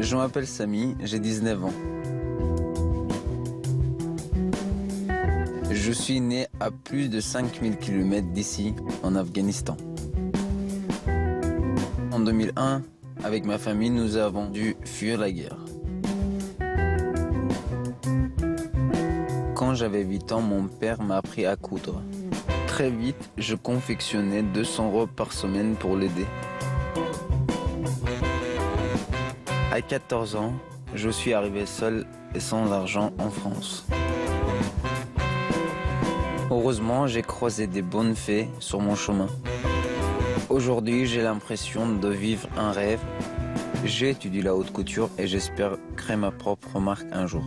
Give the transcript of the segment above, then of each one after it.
Je m'appelle Samy, j'ai 19 ans. Je suis né à plus de 5000 km d'ici, en Afghanistan. En 2001, avec ma famille, nous avons dû fuir la guerre. Quand j'avais 8 ans, mon père m'a appris à coudre. Très vite, je confectionnais 200 robes par semaine pour l'aider. À 14 ans, je suis arrivé seul et sans argent en France. Heureusement, j'ai croisé des bonnes fées sur mon chemin. Aujourd'hui, j'ai l'impression de vivre un rêve. J'ai étudié la haute couture et j'espère créer ma propre marque un jour.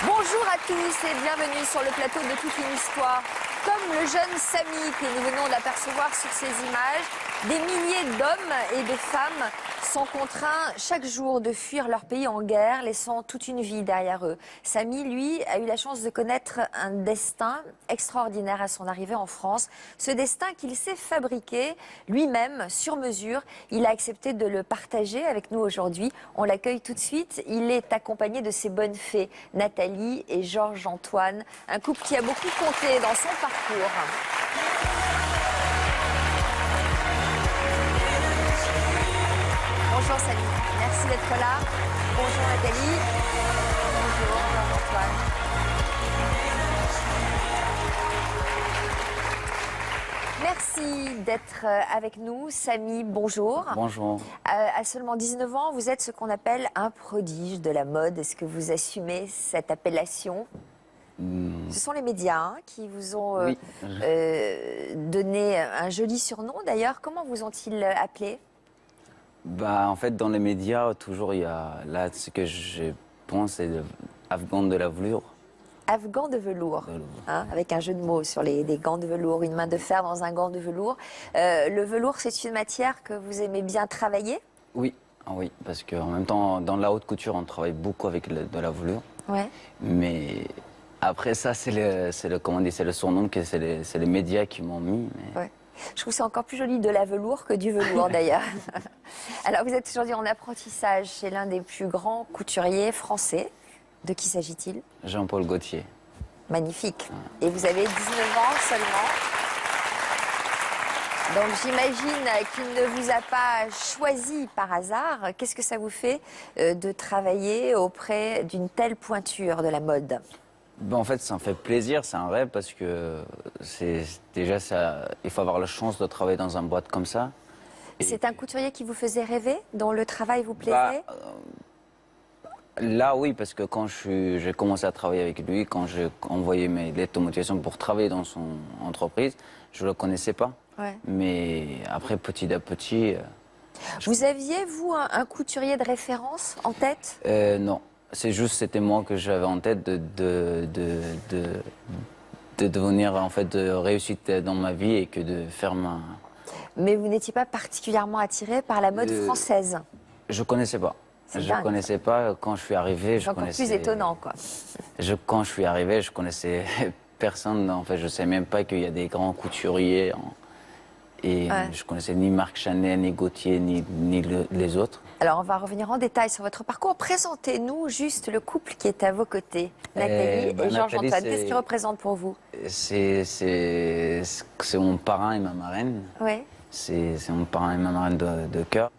Bonjour à tous et bienvenue sur le plateau de Toute une histoire. Comme le jeune Samy que nous venons d'apercevoir sur ces images, des milliers d'hommes et de femmes sont contraints chaque jour de fuir leur pays en guerre, laissant toute une vie derrière eux. Samy, lui, a eu la chance de connaître un destin extraordinaire à son arrivée en France. Ce destin qu'il s'est fabriqué lui-même, sur mesure. Il a accepté de le partager avec nous aujourd'hui. On l'accueille tout de suite. Il est accompagné de ses bonnes fées, Nathalie et Georges-Antoine, un couple qui a beaucoup compté dans son parcours. Bonjour Samy, merci d'être là. Bonjour Nathalie. Bonjour Georges-Antoine. Merci d'être avec nous. Samy, bonjour. Bonjour. À seulement 19 ans, vous êtes ce qu'on appelle un prodige de la mode. Est-ce que vous assumez cette appellation ? Ce sont les médias qui vous ont donné un joli surnom d'ailleurs. Comment vous ont-ils appelé ? En fait, dans les médias, toujours, il y a là, ce que je pense, c'est Afghan de la velours. Afghan de velours, avec un jeu de mots sur des gants de velours, une main de fer dans un gant de velours. Le velours, c'est une matière que vous aimez bien travailler ? Oui, oui, parce qu'en même temps, dans la haute couture, on travaille beaucoup avec de la velours. Ouais. Mais après ça, c'est le surnom que c'est les médias qui m'ont mis. Mais... Ouais. Je trouve que c'est encore plus joli de la velours que du velours d'ailleurs. Alors vous êtes aujourd'hui en apprentissage chez l'un des plus grands couturiers français. De qui s'agit-il ? Jean-Paul Gaultier. Magnifique. Et vous avez 19 ans seulement. Donc j'imagine qu'il ne vous a pas choisi par hasard. Qu'est-ce que ça vous fait de travailler auprès d'une telle pointure de la mode ? En fait, ça me fait plaisir, c'est un rêve parce que déjà il faut avoir la chance de travailler dans une boîte comme ça. C'est un couturier qui vous faisait rêver, dont le travail vous plaisait ? Là, oui, parce que quand j'ai commencé à travailler avec lui, quand j'ai envoyé mes lettres de motivation pour travailler dans son entreprise, je ne le connaissais pas. Ouais. Mais après, petit à petit... Vous aviez, vous, un couturier de référence en tête ? Non. C'était moi que j'avais en tête de devenir, en fait, de réussite dans ma vie et que de faire ma... Mais vous n'étiez pas particulièrement attiré par la mode française ? Je connaissais pas. Je connaissais pas. Quand je suis arrivé, c'est encore plus étonnant, quoi. Quand je suis arrivé, je connaissais personne. En fait, je savais même pas qu'il y a des grands couturiers. Et je connaissais ni Marc Chanel, ni Gaultier, ni les autres. Alors, on va revenir en détail sur votre parcours. Présentez-nous juste le couple qui est à vos côtés, Nathalie et Georges-Antoine. Qu'est-ce qu'ils représentent pour vous ? C'est mon parrain et ma marraine. Oui. C'est mon parrain et ma marraine de cœur.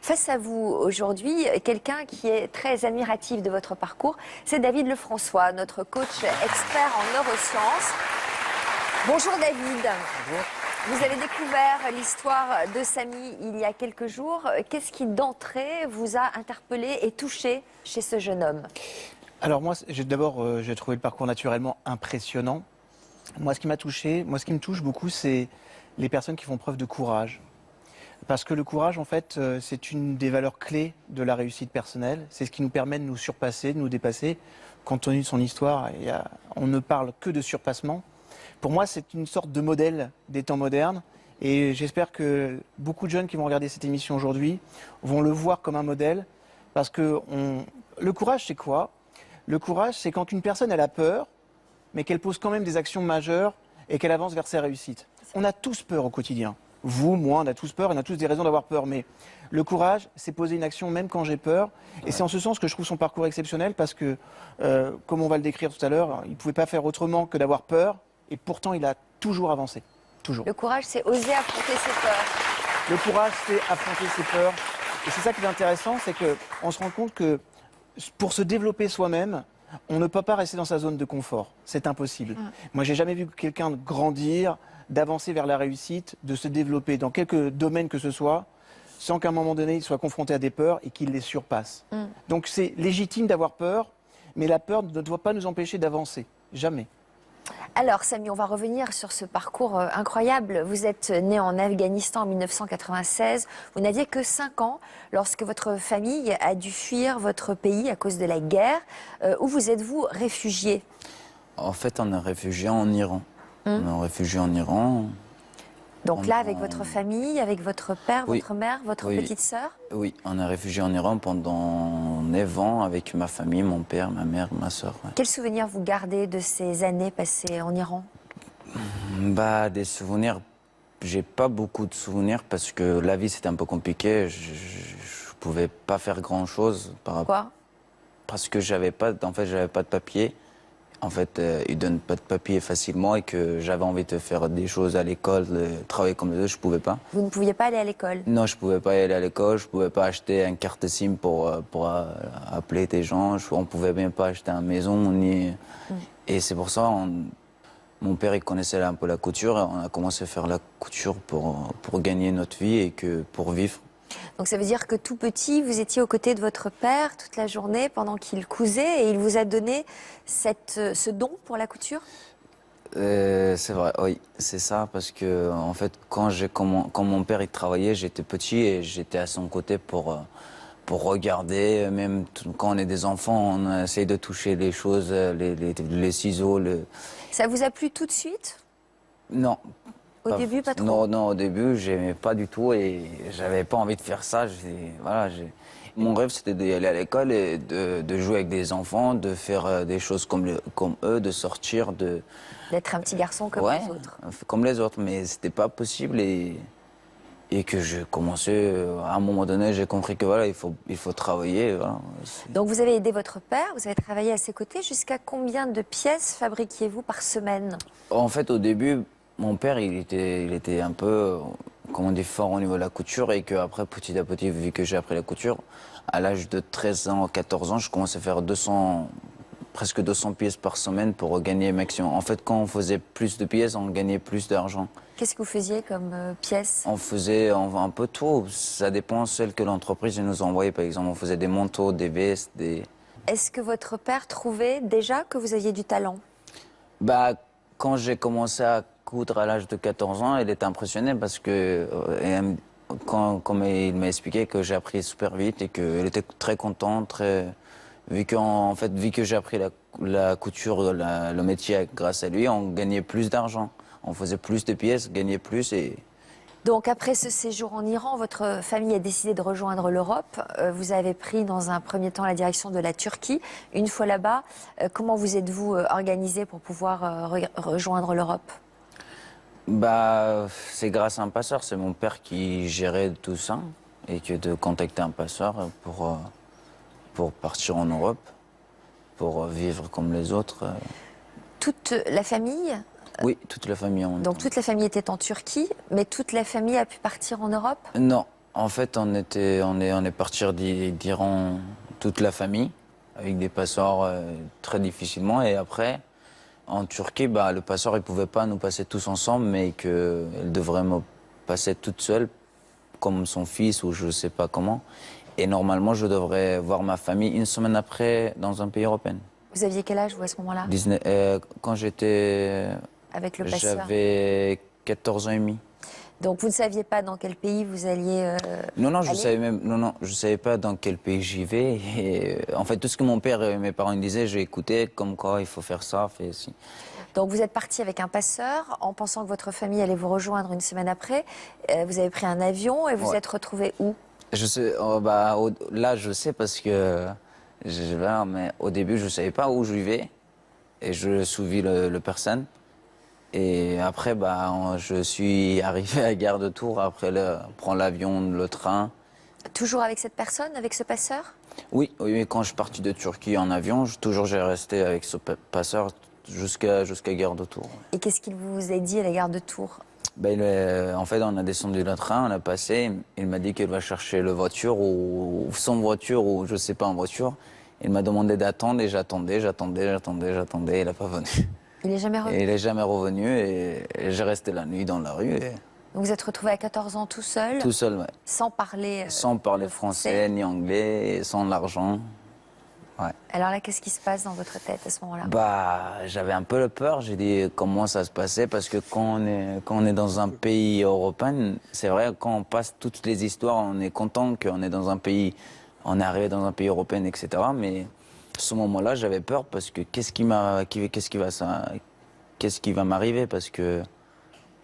Face à vous aujourd'hui, quelqu'un qui est très admiratif de votre parcours, c'est David Lefrançois, notre coach expert en neurosciences. Bonjour David. Bonjour. Vous avez découvert l'histoire de Samy il y a quelques jours. Qu'est-ce qui, d'entrée, vous a interpellé et touché chez ce jeune homme ? Alors moi, d'abord, j'ai trouvé le parcours naturellement impressionnant. Moi, ce qui m'a touché, ce qui me touche beaucoup, c'est les personnes qui font preuve de courage. Parce que le courage, en fait, c'est une des valeurs clés de la réussite personnelle. C'est ce qui nous permet de nous surpasser, de nous dépasser. Compte tenu de son histoire, on ne parle que de surpassement. Pour moi, c'est une sorte de modèle des temps modernes. Et j'espère que beaucoup de jeunes qui vont regarder cette émission aujourd'hui vont le voir comme un modèle. Parce que le courage, c'est quoi ? Le courage, c'est quand une personne elle a peur, mais qu'elle pose quand même des actions majeures et qu'elle avance vers ses réussites. On a tous peur au quotidien. Vous, moi, on a tous peur, on a tous des raisons d'avoir peur. Mais le courage, c'est poser une action même quand j'ai peur. Et c'est en ce sens que je trouve son parcours exceptionnel parce que, comme on va le décrire tout à l'heure, il ne pouvait pas faire autrement que d'avoir peur. Et pourtant, il a toujours avancé. Toujours. Le courage, c'est oser affronter ses peurs. Le courage, c'est affronter ses peurs. Et c'est ça qui est intéressant, c'est qu'on se rend compte que pour se développer soi-même, on ne peut pas rester dans sa zone de confort. C'est impossible. Moi, j'ai jamais vu quelqu'un grandir, d'avancer vers la réussite, de se développer dans quelque domaine que ce soit, sans qu'à un moment donné, il soit confronté à des peurs et qu'il les surpasse. Donc c'est légitime d'avoir peur, mais la peur ne doit pas nous empêcher d'avancer. Jamais. Alors, Samy, on va revenir sur ce parcours incroyable. Vous êtes né en Afghanistan en 1996. Vous n'aviez que 5 ans lorsque votre famille a dû fuir votre pays à cause de la guerre. Où vous êtes-vous réfugié? En fait, on est réfugié en Iran. On est réfugié en Iran. Donc là, avec votre famille, avec votre père, Oui. votre mère, votre Oui. petite sœur? Oui, on est réfugié en Iran pendant 9 ans avec ma famille, mon père, ma mère, ma soeur. Ouais. Quels souvenirs vous gardez de ces années passées en Iran? Bah, des souvenirs, j'ai pas beaucoup de souvenirs parce que la vie c'était un peu compliqué. Je pouvais pas faire grand chose Quoi? parce que j'avais pas de papier. En fait, ils donnent pas de papier facilement et que j'avais envie de faire des choses à l'école, travailler comme les autres, je pouvais pas. Vous ne pouviez pas aller à l'école? Non, je pouvais pas y aller à l'école, je pouvais pas acheter une carte SIM pour appeler des gens, on pouvait même pas acheter une maison ni. Et c'est pour ça, mon père il connaissait un peu la couture et on a commencé à faire la couture pour gagner notre vie et que pour vivre. Donc ça veut dire que tout petit, vous étiez aux côtés de votre père toute la journée pendant qu'il cousait et il vous a donné ce don pour la couture? C'est vrai, oui, c'est ça, parce que en fait, quand mon père il travaillait, j'étais petit et j'étais à son côté pour regarder, même quand on est des enfants, on essaye de toucher les choses, les ciseaux. Ça vous a plu tout de suite? Non. Au début, pas trop? Non, non, au début, j'aimais pas du tout et j'avais pas envie de faire ça. Mon rêve, c'était d'y aller à l'école et de jouer avec des enfants, de faire des choses comme eux, de sortir, D'être un petit garçon comme ouais, les autres. comme les autres, mais c'était pas possible et que je commençais, à un moment donné, j'ai compris que voilà, il faut travailler. Voilà. Donc vous avez aidé votre père, vous avez travaillé à ses côtés. Jusqu'à combien de pièces fabriquiez-vous par semaine? En fait, au début, mon père, il était un peu, comment on dit, fort au niveau de la couture et qu'après, petit à petit, vu que j'ai appris la couture, à l'âge de 13 ans, 14 ans, je commençais à faire presque 200 pièces par semaine pour gagner maximum. En fait, quand on faisait plus de pièces, on gagnait plus d'argent. Qu'est-ce que vous faisiez comme pièces? On faisait un peu tout. Ça dépend de celle que l'entreprise nous envoyait. Par exemple, on faisait des manteaux, des vestes, des... Est-ce que votre père trouvait déjà que vous aviez du talent? Bah, quand j'ai commencé à coudre à l'âge de 14 ans, il était impressionné parce que comme il m'a expliqué que j'ai appris super vite et qu'il était très content, vu que j'ai appris la couture, le métier grâce à lui, on gagnait plus d'argent. On faisait plus de pièces, gagnait plus et... Donc après ce séjour en Iran, votre famille a décidé de rejoindre l'Europe. Vous avez pris dans un premier temps la direction de la Turquie. Une fois là-bas, comment vous êtes-vous organisé pour pouvoir rejoindre l'Europe? Bah, c'est grâce à un passeur. C'est mon père qui gérait tout ça et que de contacter un passeur pour partir en Europe, pour vivre comme les autres. Toute la famille? Oui, toute la famille. Donc toute la famille était en Turquie, mais toute la famille a pu partir en Europe? Non, en fait, on est parti d'Iran, toute la famille, avec des passeports très difficilement. Et après, en Turquie, bah, le passeur, il pouvait pas nous passer tous ensemble, mais qu'elle devrait me passer toute seule, comme son fils ou je sais pas comment. Et normalement, je devrais voir ma famille une semaine après dans un pays européen. Vous aviez quel âge, vous, à ce moment-là? Quand j'étais... Avec le passeur? J'avais 14 ans et demi. Donc vous ne saviez pas dans quel pays vous alliez Non, je aller? je savais pas dans quel pays j'y vais. Et, en fait, tout ce que mon père et mes parents me disaient, j'ai écouté, comme quoi il faut faire ça, faire ci. Donc vous êtes parti avec un passeur en pensant que votre famille allait vous rejoindre une semaine après. Vous avez pris un avion et vous êtes retrouvé où? Je sais, là, je sais parce que, mais au début, je savais pas où je vivais et je suivis le personne. Et après, je suis arrivé à Gare de Tours, après prendre l'avion, le train. Toujours avec cette personne, avec ce passeur? Oui, oui, quand je suis parti de Turquie en avion, j'ai resté avec ce passeur jusqu'à Gare de Tours. Et qu'est-ce qu'il vous a dit à la gare de Tours? En fait, on a descendu le train, on a passé. Il m'a dit qu'il va chercher la voiture ou son voiture ou je sais pas en voiture. Il m'a demandé d'attendre et j'attendais. Il n'a pas venu. Il n'est jamais revenu? Et il n'est jamais revenu et j'ai resté la nuit dans la rue. Et... Donc vous êtes retrouvé à 14 ans tout seul? Tout seul, ouais. Sans parler Sans parler français ni anglais, et sans l'argent. Ouais. Alors là, qu'est-ce qui se passe dans votre tête à ce moment-là? J'avais un peu peur. J'ai dit comment ça se passait parce que quand on est dans un pays européen, c'est vrai, quand on passe toutes les histoires, on est content qu'on est dans un pays, on est arrivé dans un pays européen, etc. Mais à ce moment-là, j'avais peur parce que qu'est-ce qui va m'arriver parce que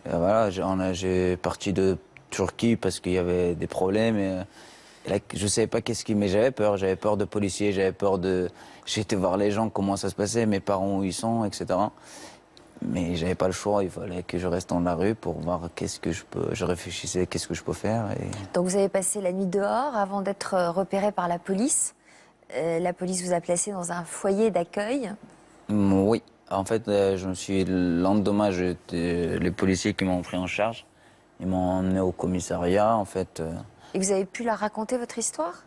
voilà, j'ai parti de Turquie parce qu'il y avait des problèmes. Et là, je savais pas mais j'avais peur de policiers, j'étais voir les gens, comment ça se passait, mes parents où ils sont, etc. Mais j'avais pas le choix, il fallait que je reste dans la rue pour voir je réfléchissais, qu'est-ce que je peux faire. Et... Donc vous avez passé la nuit dehors avant d'être repéré par la police. La police vous a placé dans un foyer d'accueil. Oui, en fait, le lendemain, les policiers qui m'ont pris en charge, ils m'ont emmené au commissariat, en fait. Et vous avez pu leur raconter votre histoire?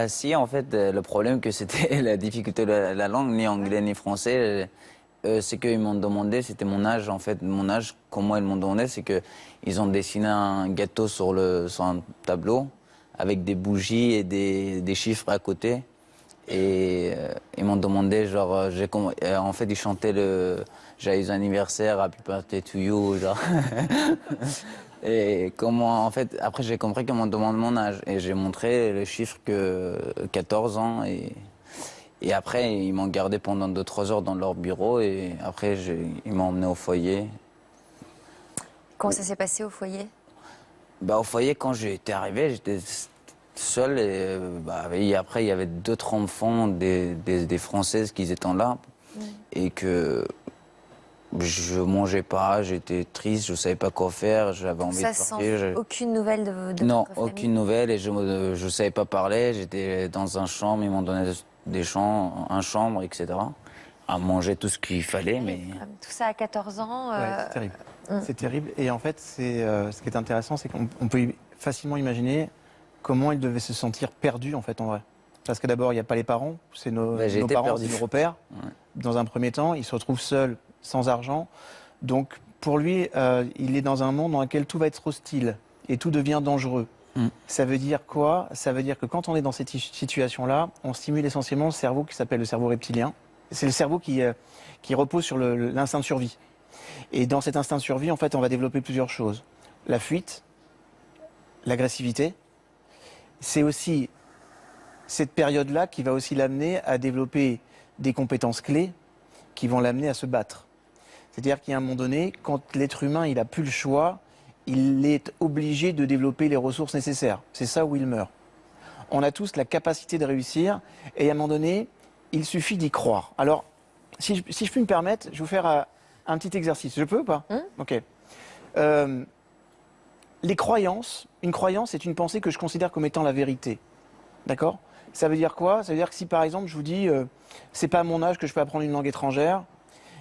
Si, en fait, le problème que c'était la difficulté de la langue, ni anglais ni français, c'est qu'ils m'ont demandé, c'était mon âge, en fait, comment ils m'ont demandé, c'est qu'ils ont dessiné un gâteau sur un tableau avec des bougies et des chiffres à côté. Et ils m'ont demandé, genre, en fait, ils chantaient le Joyeux anniversaire, Happy Birthday to you, genre. Et en fait, après j'ai compris qu'ils m'ont demandé mon âge et j'ai montré le chiffre que 14 ans et après ils m'ont gardé pendant 2-3 heures dans leur bureau et après ils m'ont emmené au foyer. Comment ça s'est passé au foyer? Au foyer, quand j'étais arrivé, j'étais seul et après il y avait d'autres enfants, des Françaises qui étaient là et que je mangeais pas, j'étais triste, je savais pas quoi faire, j'avais envie de partir. Aucune nouvelle de Non, votre famille? aucune nouvelle et je savais pas parler, j'étais dans un chambre, ils m'ont donné un chambre, etc. À manger tout ce qu'il fallait, mais... Tout ça à 14 ans C'est terrible. C'est terrible. Et en fait, ce qui est intéressant, c'est qu'on peut facilement imaginer comment ils devaient se sentir perdus, en fait, en vrai. Parce que d'abord, il n'y a pas les parents, c'est nos parents, c'est nos repères. Ouais. Dans un premier temps, ils se retrouvent seuls, sans argent. Donc, pour lui, il est dans un monde dans lequel tout va être hostile et tout devient dangereux. Ça veut dire quoi? Ça veut dire que quand on est dans cette situation-là, on stimule essentiellement le cerveau qui s'appelle le cerveau reptilien. C'est le cerveau qui repose sur l'instinct de survie. Et dans cet instinct de survie, en fait, on va développer plusieurs choses. La fuite, l'agressivité. C'est aussi cette période-là qui va aussi l'amener à développer des compétences clés qui vont l'amener à se battre. C'est-à-dire qu'à un moment donné, quand l'être humain il n'a plus le choix, il est obligé de développer les ressources nécessaires. C'est ça où il meurt. On a tous la capacité de réussir et à un moment donné, il suffit d'y croire. Alors, si je puis me permettre, je vais vous faire un petit exercice. Je peux ou pas? Ok. Les croyances, une croyance est une pensée que je considère comme étant la vérité. D'accord? Ça veut dire quoi? Ça veut dire que si par exemple je vous dis c'est pas à mon âge que je peux apprendre une langue étrangère,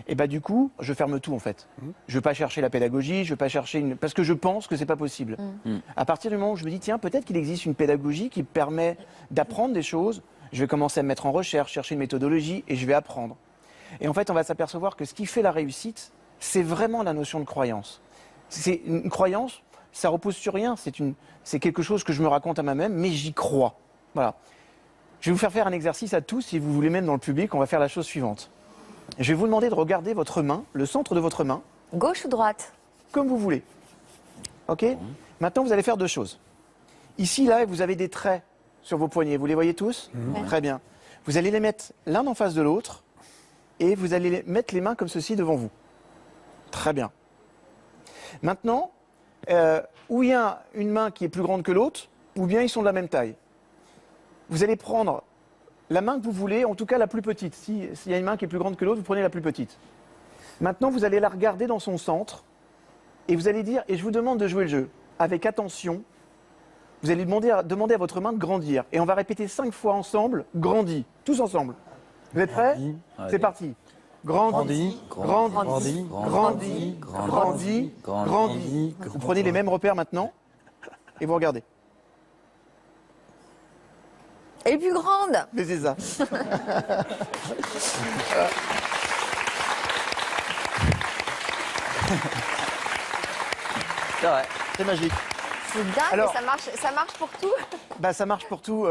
et du coup je ferme tout en fait. Je veux pas chercher la pédagogie, je veux pas chercher parce que je pense que c'est pas possible. À partir du moment où je me dis tiens peut-être qu'il existe une pédagogie qui permet d'apprendre des choses, je vais commencer à me mettre en recherche, chercher une méthodologie et je vais apprendre. Et en fait on va s'apercevoir que ce qui fait la réussite, c'est vraiment la notion de croyance. C'est une croyance, ça repose sur rien, c'est quelque chose que je me raconte à moi-même, mais j'y crois. Voilà. Je vais vous faire un exercice à tous, si vous voulez même dans le public, on va faire la chose suivante. Je vais vous demander de regarder votre main, le centre de votre main. Gauche ou droite? Comme vous voulez. Ok? Maintenant, vous allez faire deux choses. Ici, là, vous avez des traits sur vos poignets. Vous les voyez tous? Très bien. Vous allez les mettre l'un en face de l'autre et vous allez mettre les mains comme ceci devant vous. Très bien. Maintenant, où il y a une main qui est plus grande que l'autre, ou bien ils sont de la même taille. Vous allez prendre la main que vous voulez, en tout cas la plus petite. S'il y a une main qui est plus grande que l'autre, vous prenez la plus petite. Maintenant, vous allez la regarder dans son centre et vous allez dire, et je vous demande de jouer le jeu avec attention. Vous allez demander à votre main de grandir. Et on va répéter 5 fois ensemble, grandis, tous ensemble. Vous êtes prêts? C'est parti. Grandis, grandis, grandis, grandis, grandis. Vous prenez les mêmes repères maintenant et vous regardez. Elle est plus grande. Mais c'est ça. C'est vrai. C'est magique. C'est dingue, Alors- ça marche pour tout. Bah, ça marche pour tout.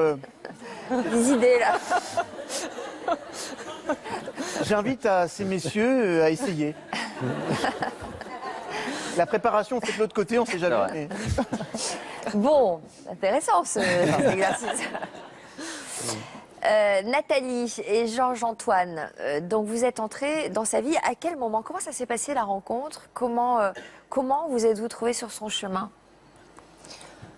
Des idées là. J'invite à ces messieurs à essayer. La préparation, faites de l'autre côté, on ne sait jamais. mais- Bon, intéressant cet exercice. Nathalie et Georges-Antoine, donc vous êtes entrés dans sa vie. À quel moment? Comment ça s'est passé la rencontre? Comment vous êtes-vous trouvé sur son chemin?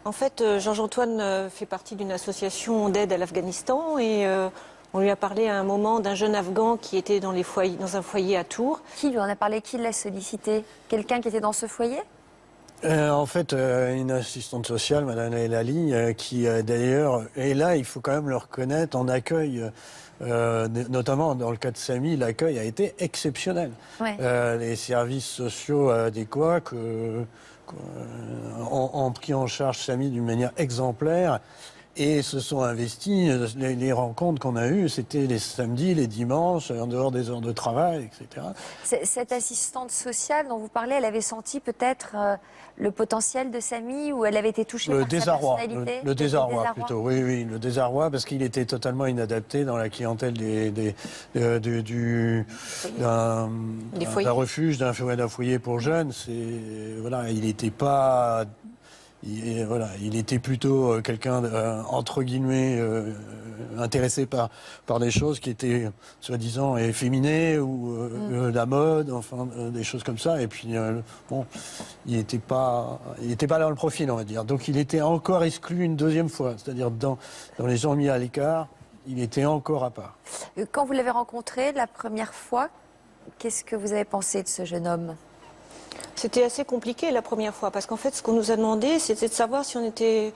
En fait, Georges-Antoine fait partie d'une association d'aide à l'Afghanistan et on lui a parlé à un moment d'un jeune Afghan qui était dans un foyer à Tours. Qui lui en a parlé? Qui l'a sollicité? Quelqu'un qui était dans ce foyer? En fait, une assistante sociale, Madame Elali, qui d'ailleurs est là, il faut quand même le reconnaître, en accueil, notamment dans le cas de Samy, l'accueil a été exceptionnel. Ouais. Les services sociaux adéquats ont pris en charge Samy d'une manière exemplaire et se sont investis. Les rencontres qu'on a eues, c'était les samedis, les dimanches, en dehors des heures de travail, etc. Cette assistante sociale dont vous parlez, elle avait senti peut-être le potentiel de Samy ou elle avait été touchée Le par désarroi, sa personnalité? le désarroi plutôt, oui, le désarroi, parce qu'il était totalement inadapté dans la clientèle d'un refuge, d'un foyer pour jeunes. Voilà, il n'était pas... il était plutôt quelqu'un, entre guillemets, intéressé par des choses qui étaient, soi-disant, efféminées ou la mode, enfin, des choses comme ça. Et puis, bon, il n'était pas dans le profil, on va dire. Donc, il était encore exclu une deuxième fois. C'est-à-dire, dans les gens mis à l'écart, il était encore à part. Quand vous l'avez rencontré la première fois, qu'est-ce que vous avez pensé de ce jeune homme? C'était assez compliqué la première fois parce qu'en fait, ce qu'on nous a demandé, c'était de savoir si on était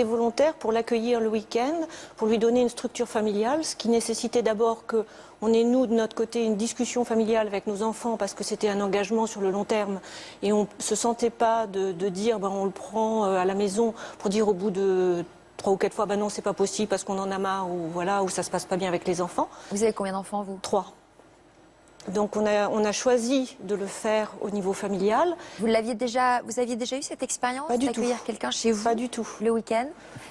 volontaire pour l'accueillir le week-end, pour lui donner une structure familiale, ce qui nécessitait d'abord qu'on ait, nous, de notre côté, une discussion familiale avec nos enfants parce que c'était un engagement sur le long terme et on ne se sentait pas de dire on le prend à la maison pour dire au bout de 3 ou 4 fois non, c'est pas possible parce qu'on en a marre ou voilà, ou ça se passe pas bien avec les enfants. Vous avez combien d'enfants, vous? 3. Donc on a choisi de le faire au niveau familial. Vous aviez déjà eu cette expérience Pas du tout. d'accueillir quelqu'un chez vous? Pas du tout. Le week-end.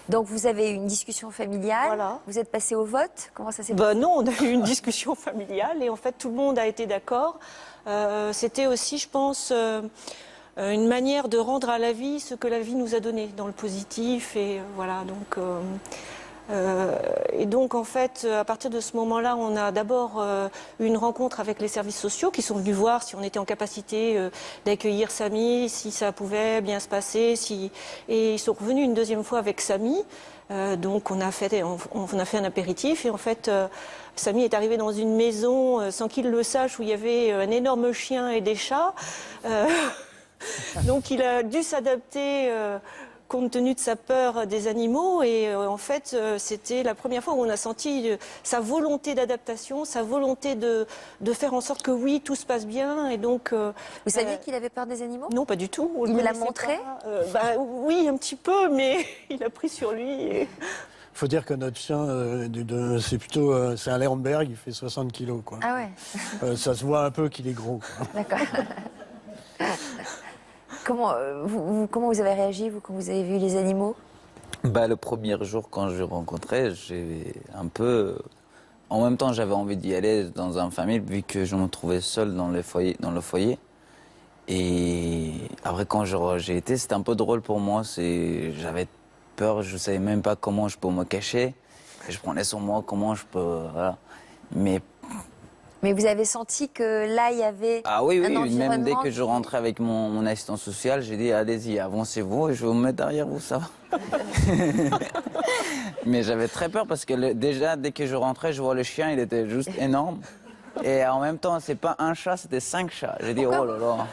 Donc vous avez eu une discussion familiale. Voilà. Vous êtes passé au vote. Comment ça s'est passé? Non, on a eu une discussion familiale et en fait tout le monde a été d'accord. C'était aussi, je pense, une manière de rendre à la vie ce que la vie nous a donné dans le positif et voilà donc. Et donc, en fait, à partir de ce moment-là, on a d'abord eu une rencontre avec les services sociaux qui sont venus voir si on était en capacité d'accueillir Samy, si ça pouvait bien se passer. Et ils sont revenus une deuxième fois avec Samy. Donc, on a fait un apéritif. Et en fait, Samy est arrivé dans une maison sans qu'il le sache où il y avait un énorme chien et des chats. Donc, il a dû s'adapter compte tenu de sa peur des animaux. Et en fait, c'était la première fois où on a senti sa volonté d'adaptation, sa volonté de faire en sorte que oui, tout se passe bien. Et donc, Vous saviez qu'il avait peur des animaux? non, pas du tout. Il me l'a montré? Oui, un petit peu, mais il a pris sur lui. Il faut dire que notre chien, c'est un Leonberg, il fait 60 kilos, quoi. Ah ouais. Ça se voit un peu qu'il est gros, quoi. D'accord. Comment vous avez réagi, vous, quand vous avez vu les animaux? Le premier jour, quand je l'ai rencontré, j'ai un peu... En même temps, j'avais envie d'y aller dans une famille, vu que je me trouvais seul dans le foyer. Et après, quand j'ai été, c'était un peu drôle pour moi. J'avais peur, je ne savais même pas comment je peux me cacher. Et je prenais sur moi comment je peux... Voilà. Mais vous avez senti que là, il y avait Ah oui, un environnement même dès que je rentrais avec mon assistant social, j'ai dit allez-y, avancez-vous et je vais vous mettre derrière vous, ça va. Mais j'avais très peur parce que déjà, dès que je rentrais, je vois le chien, il était juste énorme. Et en même temps, c'est pas un chat, c'était 5 chats. J'ai dit, oh là là.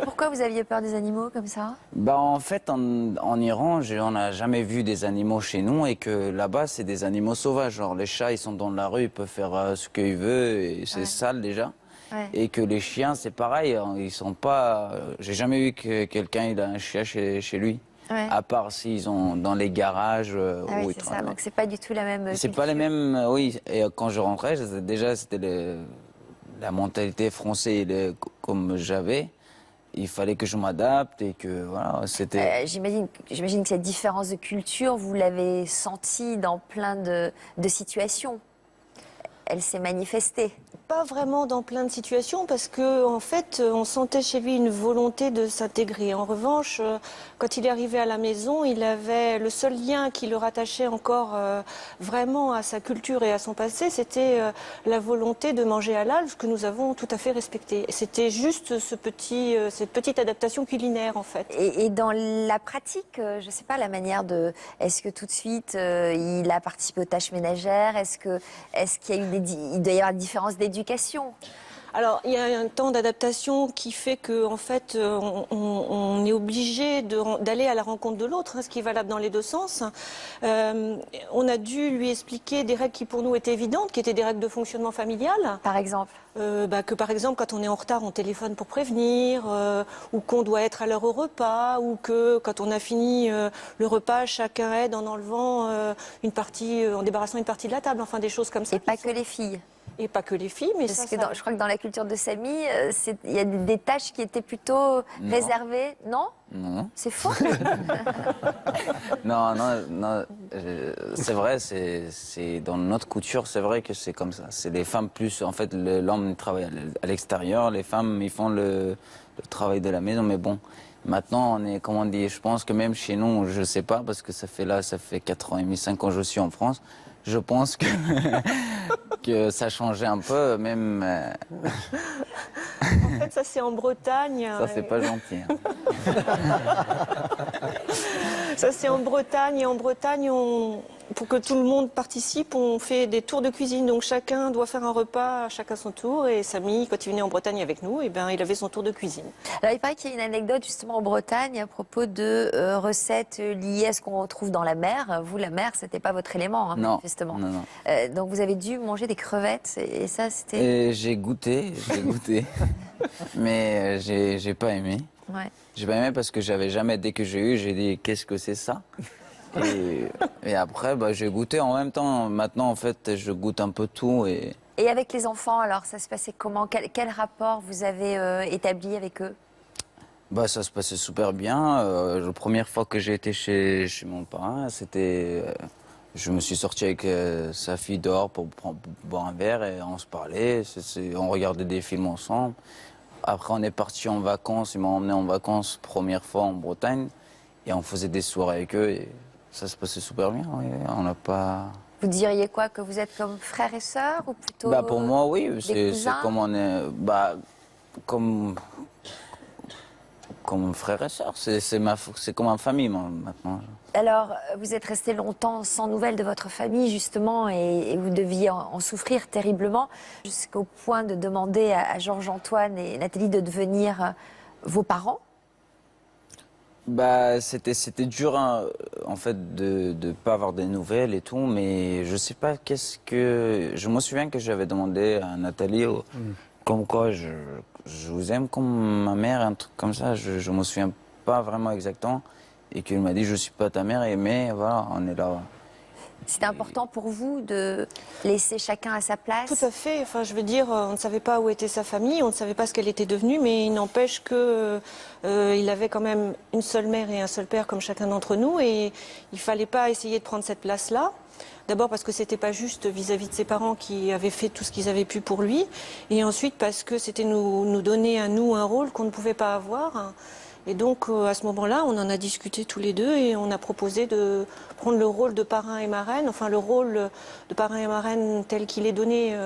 Pourquoi vous aviez peur des animaux comme ça? Bah, en fait, en Iran, on n'a jamais vu des animaux chez nous et que là-bas, c'est des animaux sauvages. Genre, les chats, ils sont dans la rue, ils peuvent faire ce qu'ils veulent et c'est sale déjà. Ouais. Et que les chiens, c'est pareil, hein, ils sont pas. J'ai jamais vu que quelqu'un il a un chien chez lui. Ouais. À part s'ils sont dans les garages Ah où oui, ils c'est ça. travaillent. Donc c'est pas du tout la même. C'est pas les mêmes, oui. Et quand je rentrais, déjà c'était la mentalité française comme j'avais. Il fallait que je m'adapte et que voilà, c'était. J'imagine que cette différence de culture, vous l'avez sentie dans plein de situations. Elle s'est manifestée. Pas vraiment dans plein de situations parce que en fait, on sentait chez lui une volonté de s'intégrer. En revanche, quand il est arrivé à la maison, il avait le seul lien qui le rattachait encore vraiment à sa culture et à son passé, c'était la volonté de manger halal, ce que nous avons tout à fait respecté. C'était juste cette petite adaptation culinaire en fait. Et dans la pratique, je ne sais pas, la manière de... Est-ce que tout de suite, il a participé aux tâches ménagères? Est-ce qu'il y a eu il doit y avoir une différence d'éducation? Alors, il y a un temps d'adaptation qui fait que, en fait, on est obligé d'aller à la rencontre de l'autre, ce qui est valable dans les deux sens. On a dû lui expliquer des règles qui, pour nous, étaient évidentes, qui étaient des règles de fonctionnement familial. Par exemple? Que, par exemple, quand on est en retard, on téléphone pour prévenir, ou qu'on doit être à l'heure au repas, ou que, quand on a fini le repas, chacun aide en enlevant en débarrassant une partie de la table, enfin, des choses comme ça. Et pas que les filles? Et pas que les filles, mais Parce que je crois que dans la culture de Samy, il y a des tâches qui étaient plutôt réservées. Non? Non. C'est faux? Non, c'est vrai, c'est dans notre culture, c'est vrai que c'est comme ça. C'est les femmes plus, en fait, l'homme travaille à l'extérieur, les femmes, ils font le travail de la maison, mais bon. Maintenant, on est, comment on dit, je pense que même chez nous, je sais pas, parce que ça fait 4 ans et demi, 5 ans que je suis en France, je pense que, que ça changeait un peu, même... En fait, ça c'est en Bretagne. Ça, c'est pas gentil. Hein. Ça c'est en Bretagne. Et en Bretagne, pour que tout le monde participe, on fait des tours de cuisine. Donc chacun doit faire un repas, chacun son tour. Et Samy, quand il venait en Bretagne avec nous, il avait son tour de cuisine. Alors il paraît qu'il y a une anecdote justement en Bretagne à propos de recettes liées à ce qu'on retrouve dans la mer. Vous, la mer, c'était pas votre élément, hein, non, manifestement. Non. Donc vous avez dû manger des crevettes et ça c'était... Et j'ai goûté. Mais j'ai pas aimé. Ouais. J'ai pas aimé parce que j'avais jamais, dès que j'ai dit qu'est-ce que c'est ça et après j'ai goûté en même temps. Maintenant en fait je goûte un peu tout. Et avec les enfants alors ça se passait comment? Quel rapport vous avez établi avec eux? Ça se passait super bien. La première fois que j'ai été chez mon parrain, c'était... je me suis sorti avec sa fille dehors pour boire un verre et on se parlait, on regardait des films ensemble. Après, on est parti en vacances, ils m'ont emmené en vacances première fois en Bretagne et on faisait des soirées avec eux et ça se passait super bien. Oui. On n'a pas... Vous diriez quoi? Que vous êtes comme frères et sœurs ou plutôt Pour moi, oui, c'est comme on est... Comme frère et sœur, c'est comme ma famille maintenant. Alors, vous êtes resté longtemps sans nouvelles de votre famille, justement, et vous deviez en souffrir terriblement, jusqu'au point de demander à Georges-Antoine et Nathalie de devenir vos parents? C'était dur, hein, en fait, de ne pas avoir des nouvelles et tout, mais je sais pas Je me souviens que j'avais demandé à Nathalie, comme quoi je vous aime comme ma mère, un truc comme ça, je me souviens pas vraiment exactement. Et qu'il m'a dit, je suis pas ta mère, mais voilà, on est là. C'était important pour vous de laisser chacun à sa place? Tout à fait. Enfin, je veux dire, on ne savait pas où était sa famille, on ne savait pas ce qu'elle était devenue, mais il n'empêche que il avait quand même une seule mère et un seul père comme chacun d'entre nous, et il fallait pas essayer de prendre cette place-là. D'abord parce que c'était pas juste vis-à-vis de ses parents qui avaient fait tout ce qu'ils avaient pu pour lui, et ensuite parce que c'était nous donner à nous un rôle qu'on ne pouvait pas avoir. Et donc, à ce moment-là, on en a discuté tous les deux et on a proposé de prendre le rôle de parrain et marraine, enfin le rôle de parrain et marraine tel qu'il est donné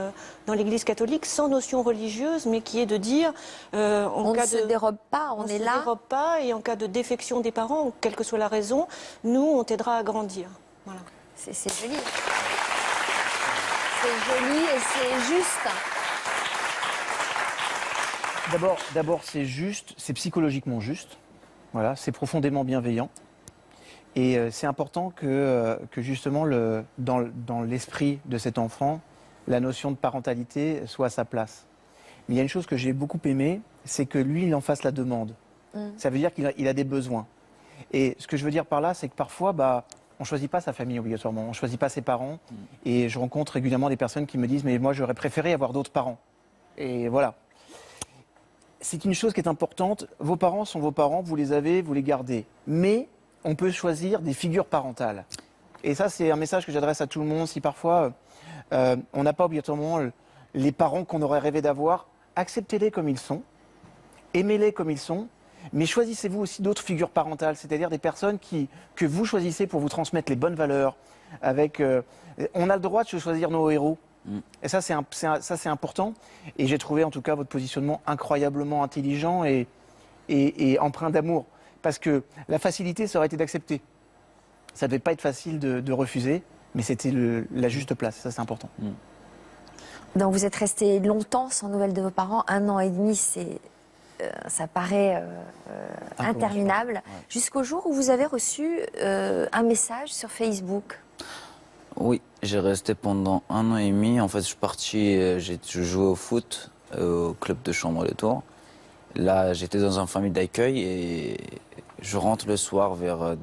dans l'Église catholique, sans notion religieuse, mais qui est de dire... on ne se dérobe pas, on est là. On ne se dérobe pas, et en cas de défection des parents, quelle que soit la raison, nous, on t'aidera à grandir. Voilà. C'est joli. C'est joli et c'est juste. D'abord, c'est juste, c'est psychologiquement juste. Voilà, c'est profondément bienveillant. Et c'est important que justement, dans l'esprit de cet enfant, la notion de parentalité soit à sa place. Mais il y a une chose que j'ai beaucoup aimée, c'est que lui, il en fasse la demande. Ça veut dire qu'il a des besoins. Et ce que je veux dire par là, c'est que parfois, on ne choisit pas sa famille obligatoirement, on ne choisit pas ses parents. Et je rencontre régulièrement des personnes qui me disent « mais moi, j'aurais préféré avoir d'autres parents ». Et voilà. C'est une chose qui est importante. Vos parents sont vos parents, vous les avez, vous les gardez. Mais on peut choisir des figures parentales. Et ça, c'est un message que j'adresse à tout le monde. Si parfois, on n'a pas obligatoirement les parents qu'on aurait rêvé d'avoir, acceptez-les comme ils sont, aimez-les comme ils sont, mais choisissez-vous aussi d'autres figures parentales, c'est-à-dire des personnes que vous choisissez pour vous transmettre les bonnes valeurs. On a le droit de choisir nos héros. Et ça, c'est important. Et j'ai trouvé en tout cas votre positionnement incroyablement intelligent et empreint d'amour. Parce que la facilité, ça aurait été d'accepter. Ça ne devait pas être facile de refuser, mais c'était la juste place. Ça, c'est important. Donc vous êtes resté longtemps sans nouvelles de vos parents, 1 an et demi, ça paraît interminable, ouais. Jusqu'au jour où vous avez reçu un message sur Facebook. Oui, j'ai resté pendant 1 an et demi. En fait, je suis parti, j'ai joué au foot au club de Chambre de Tours. Là, j'étais dans une famille d'accueil et je rentre le soir vers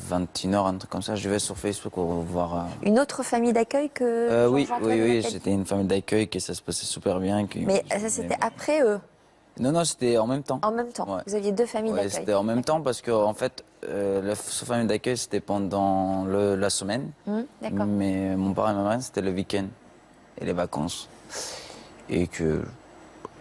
21h, un truc comme ça. Je vais sur Facebook pour voir... Une autre famille d'accueil que oui, c'était une famille d'accueil qui ça se passait super bien. Mais ça, c'était après eux? Non, c'était en même temps. En même temps, ouais. Vous aviez 2 familles d'accueil? C'était en même temps parce que, en fait, la famille d'accueil, c'était pendant la semaine. D'accord. Mais mon père et ma mère, c'était le week-end et les vacances. Et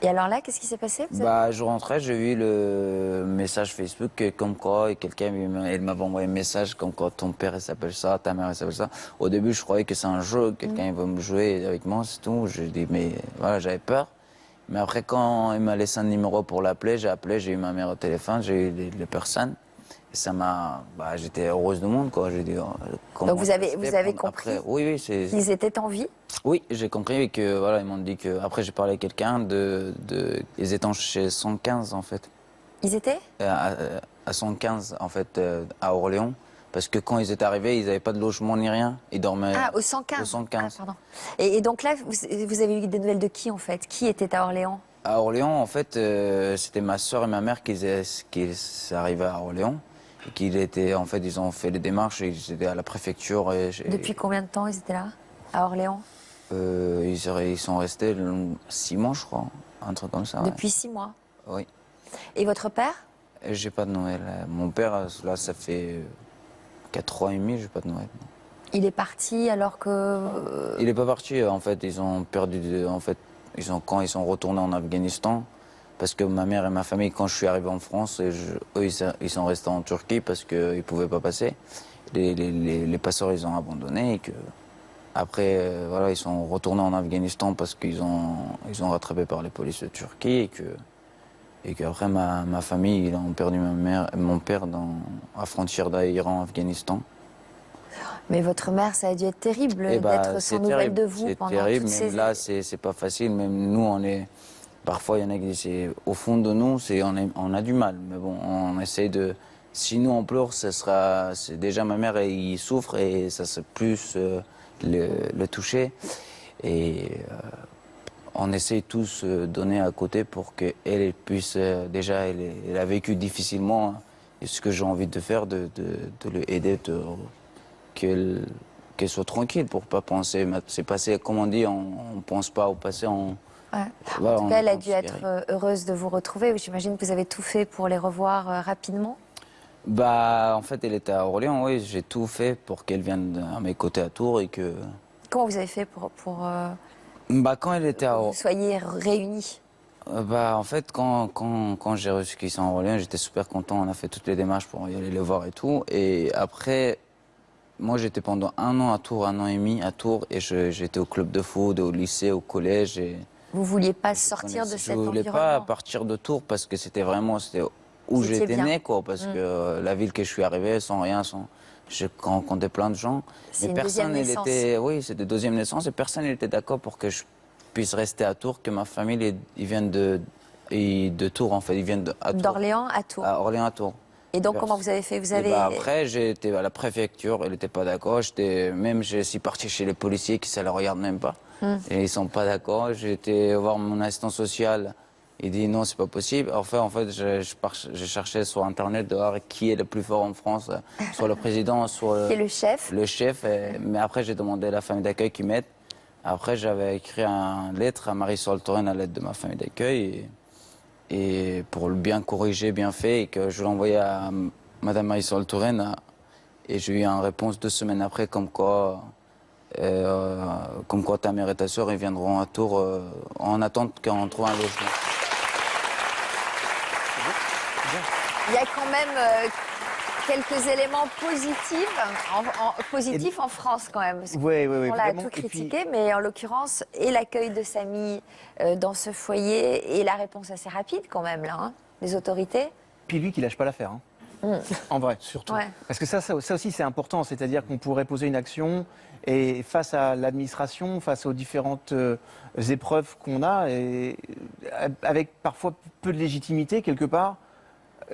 alors là, qu'est-ce qui s'est passé? Je rentrais, j'ai vu le message Facebook comme quoi quelqu'un m'avait envoyé un message comme quoi ton père il s'appelle ça, ta mère elle s'appelle ça. Au début, je croyais que c'est un jeu, quelqu'un il va me jouer avec moi, c'est tout. J'ai dit mais voilà, j'avais peur. Mais après, quand il m'a laissé un numéro pour l'appeler, j'ai appelé, j'ai eu ma mère au téléphone, j'ai eu les personnes. Et ça m'a... j'étais heureuse du monde, quoi. J'ai dit, donc vous avez compris après, oui, qu'ils étaient en vie? Oui, j'ai compris que, voilà, ils m'ont dit que... Après, j'ai parlé à quelqu'un ils étaient chez 115, en fait. Ils étaient à 115, en fait, à Orléans. Parce que quand ils étaient arrivés, ils n'avaient pas de logement ni rien. Ils dormaient... Ah, au 115 Au 115. Ah, pardon. Et donc là, vous avez eu des nouvelles de qui, en fait? Qui était à Orléans? À Orléans, en fait, c'était ma soeur et ma mère qui arrivaient à Orléans. Et ils ont fait les démarches et ils étaient à la préfecture. Depuis combien de temps ils étaient là, à Orléans? Ils sont restés 6 mois, je crois. Un truc comme ça. Depuis 6 mois? Oui. Et votre père? J'ai pas de nouvelles. Mon père, là, ça fait 4 ans et demi, j'ai pas de nouvelles. Il est parti alors que... Il est pas parti, en fait. Ils ont perdu... En fait, quand ils sont retournés en Afghanistan, parce que ma mère et ma famille, quand je suis arrivé en France, eux, ils sont restés en Turquie parce qu'ils ne pouvaient pas passer. Les passeurs, ils ont abandonné. Après, voilà, ils sont retournés en Afghanistan parce qu'ils ont rattrapé par les polices de Turquie. Et qu'après, ma famille, ils ont perdu mon père à la frontière d'Iran-Afghanistan. Mais votre mère, ça a dû être terrible d'être sans nouvelles de vous pendant terrible, toutes ces... mais là, c'est pas facile. Même nous, parfois, il y en a qui disent, au fond de nous, on a du mal. Mais bon, on essaie de... Si nous, on pleure, c'est déjà ma mère, il souffre et ça c'est plus le toucher. Et on essaie tous de donner à côté pour qu'elle puisse... déjà, elle a vécu difficilement. Hein, et ce que j'ai envie de faire, de l'aider, qu'elle soit tranquille pour pas penser. C'est passé, comme on dit, on pense pas au passé, Ouais. En tout cas, elle a dû être heureuse de vous retrouver. J'imagine que vous avez tout fait pour les revoir rapidement. En fait, elle était à Orléans, oui. J'ai tout fait pour qu'elle vienne à mes côtés à Tours et que... Comment vous avez fait pour quand elle était que vous soyez réunis? En fait, quand j'ai reçu qu'ils sont à Orléans, j'étais super content. On a fait toutes les démarches pour y aller les voir et tout. Et après... Moi, j'étais pendant 1 an à Tours, 1 an et demi à Tours, et j'étais au club de foot, au lycée, au collège. Vous ne vouliez pas sortir de cet environnement? Je ne voulais pas partir de Tours parce que c'était où j'étais né, quoi. Parce que la ville que je suis arrivé, sans rien, je rencontrais plein de gens. C'est une deuxième naissance. Oui, c'était deuxième naissance, et personne n'était d'accord pour que je puisse rester à Tours, que ma famille ils viennent de Tours, en fait. Ils viennent à Tours. D'Orléans à Tours. À Orléans à Tours. Et donc, comment vous avez fait? Vous Et avez... après, j'ai été à la préfecture, elle n'était pas d'accord. Je suis parti chez les policiers qui ne la regardent même pas. Et ils ne sont pas d'accord. J'ai été voir mon assistant social. Il dit non, c'est pas possible. Enfin, je cherchais sur Internet de voir qui est le plus fort en France, soit le président, soit Qui est le chef. Le chef. Mais après, j'ai demandé à la famille d'accueil qui m'aide. Après, j'avais écrit une lettre à Marisol Touraine à l'aide de ma famille d'accueil. Et pour le bien corriger, bien fait, et que je l'ai envoyé à Madame Marisol Touraine. Et j'ai eu une réponse 2 semaines après, comme quoi ta mère et ta soeur ils viendront à Tours en attente qu'on trouve un logement. Il y a quand même quelques éléments positifs en France quand même. Oui, on l'a tout critiqué, mais en l'occurrence, et l'accueil de Samy dans ce foyer, et la réponse assez rapide quand même, là, hein, des autorités. Puis lui qui lâche pas l'affaire, hein. En vrai, surtout. Ouais. Parce que ça aussi c'est important, c'est-à-dire qu'on pourrait poser une action et face à l'administration, face aux différentes épreuves qu'on a, et avec parfois peu de légitimité quelque part,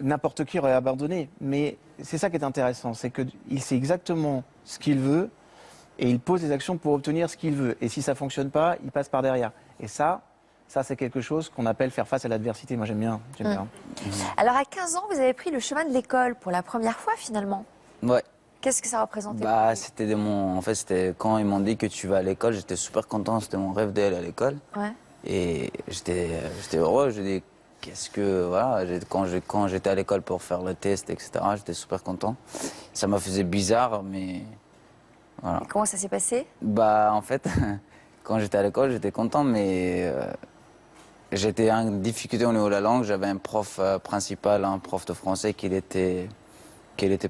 n'importe qui aurait abandonné. Mais c'est ça qui est intéressant, c'est qu'il sait exactement ce qu'il veut et il pose des actions pour obtenir ce qu'il veut. Et si ça ne fonctionne pas, il passe par derrière. Et ça c'est quelque chose qu'on appelle faire face à l'adversité. Moi, j'aime bien. Alors, à 15 ans, vous avez pris le chemin de l'école pour la première fois, finalement. Ouais. Qu'est-ce que ça représentait? C'était quand ils m'ont dit que tu vas à l'école, j'étais super content, c'était mon rêve d'aller à l'école. Ouais. Et j'étais heureux, je dis quand j'étais à l'école pour faire le test, etc., j'étais super content. Ça m'a fait bizarre, mais voilà. Et comment ça s'est passé? En fait, quand j'étais à l'école, j'étais content, mais j'étais en difficulté au niveau de la langue. J'avais un prof principal, un prof de français, qui était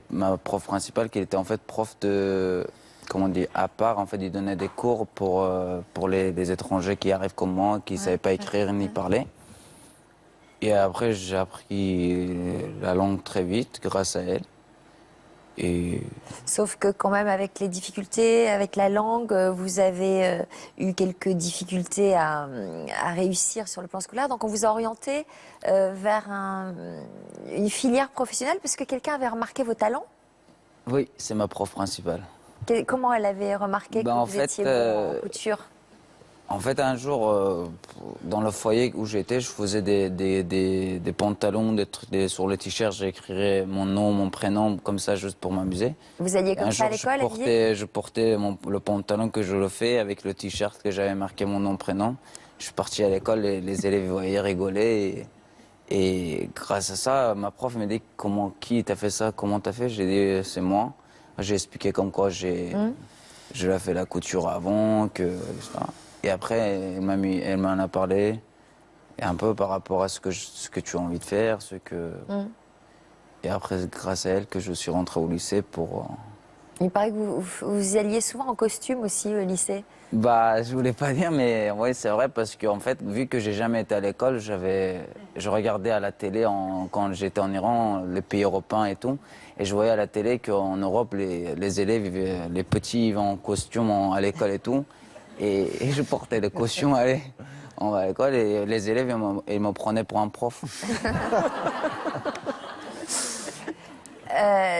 ma prof principale, qui était en fait prof de, comment on dit, à part. En fait, il donnait des cours pour les étrangers qui arrivent comme moi, qui ne savaient pas écrire ni parler. Et après, j'ai appris la langue très vite grâce à elle. Sauf que quand même, avec les difficultés, avec la langue, vous avez eu quelques difficultés à réussir sur le plan scolaire. Donc on vous a orienté vers une filière professionnelle parce que quelqu'un avait remarqué vos talents? Oui, c'est ma prof principale. Comment elle avait remarqué que vous étiez bon en couture? En fait, un jour, dans le foyer où j'étais, je faisais des pantalons, sur le t-shirt, j'écrirais mon nom, mon prénom, comme ça, juste pour m'amuser. Vous alliez comme ça à l'école? Je portais le pantalon que je le fais avec le t-shirt que j'avais marqué mon nom, prénom. Je suis parti à l'école et les élèves voyaient rigoler. Et grâce à ça, ma prof me dit qui t'a fait ça, comment t'as fait? J'ai dit c'est moi. J'ai expliqué comme quoi je l'ai fait la couture avant, Et après, elle m'en a parlé, et un peu par rapport à ce que tu as envie de faire, Et après, grâce à elle, que je suis rentré au lycée pour... Il paraît que vous y alliez souvent en costume aussi au lycée. Je voulais pas dire, mais oui, c'est vrai, parce qu'en fait, vu que j'ai jamais été à l'école, je regardais à la télé, quand j'étais en Iran, les pays européens et tout, et je voyais à la télé qu'en Europe, les élèves, les petits, ils vont en costume à l'école et tout. Et je portais le costume à l'école et les élèves, ils me prenaient pour un prof.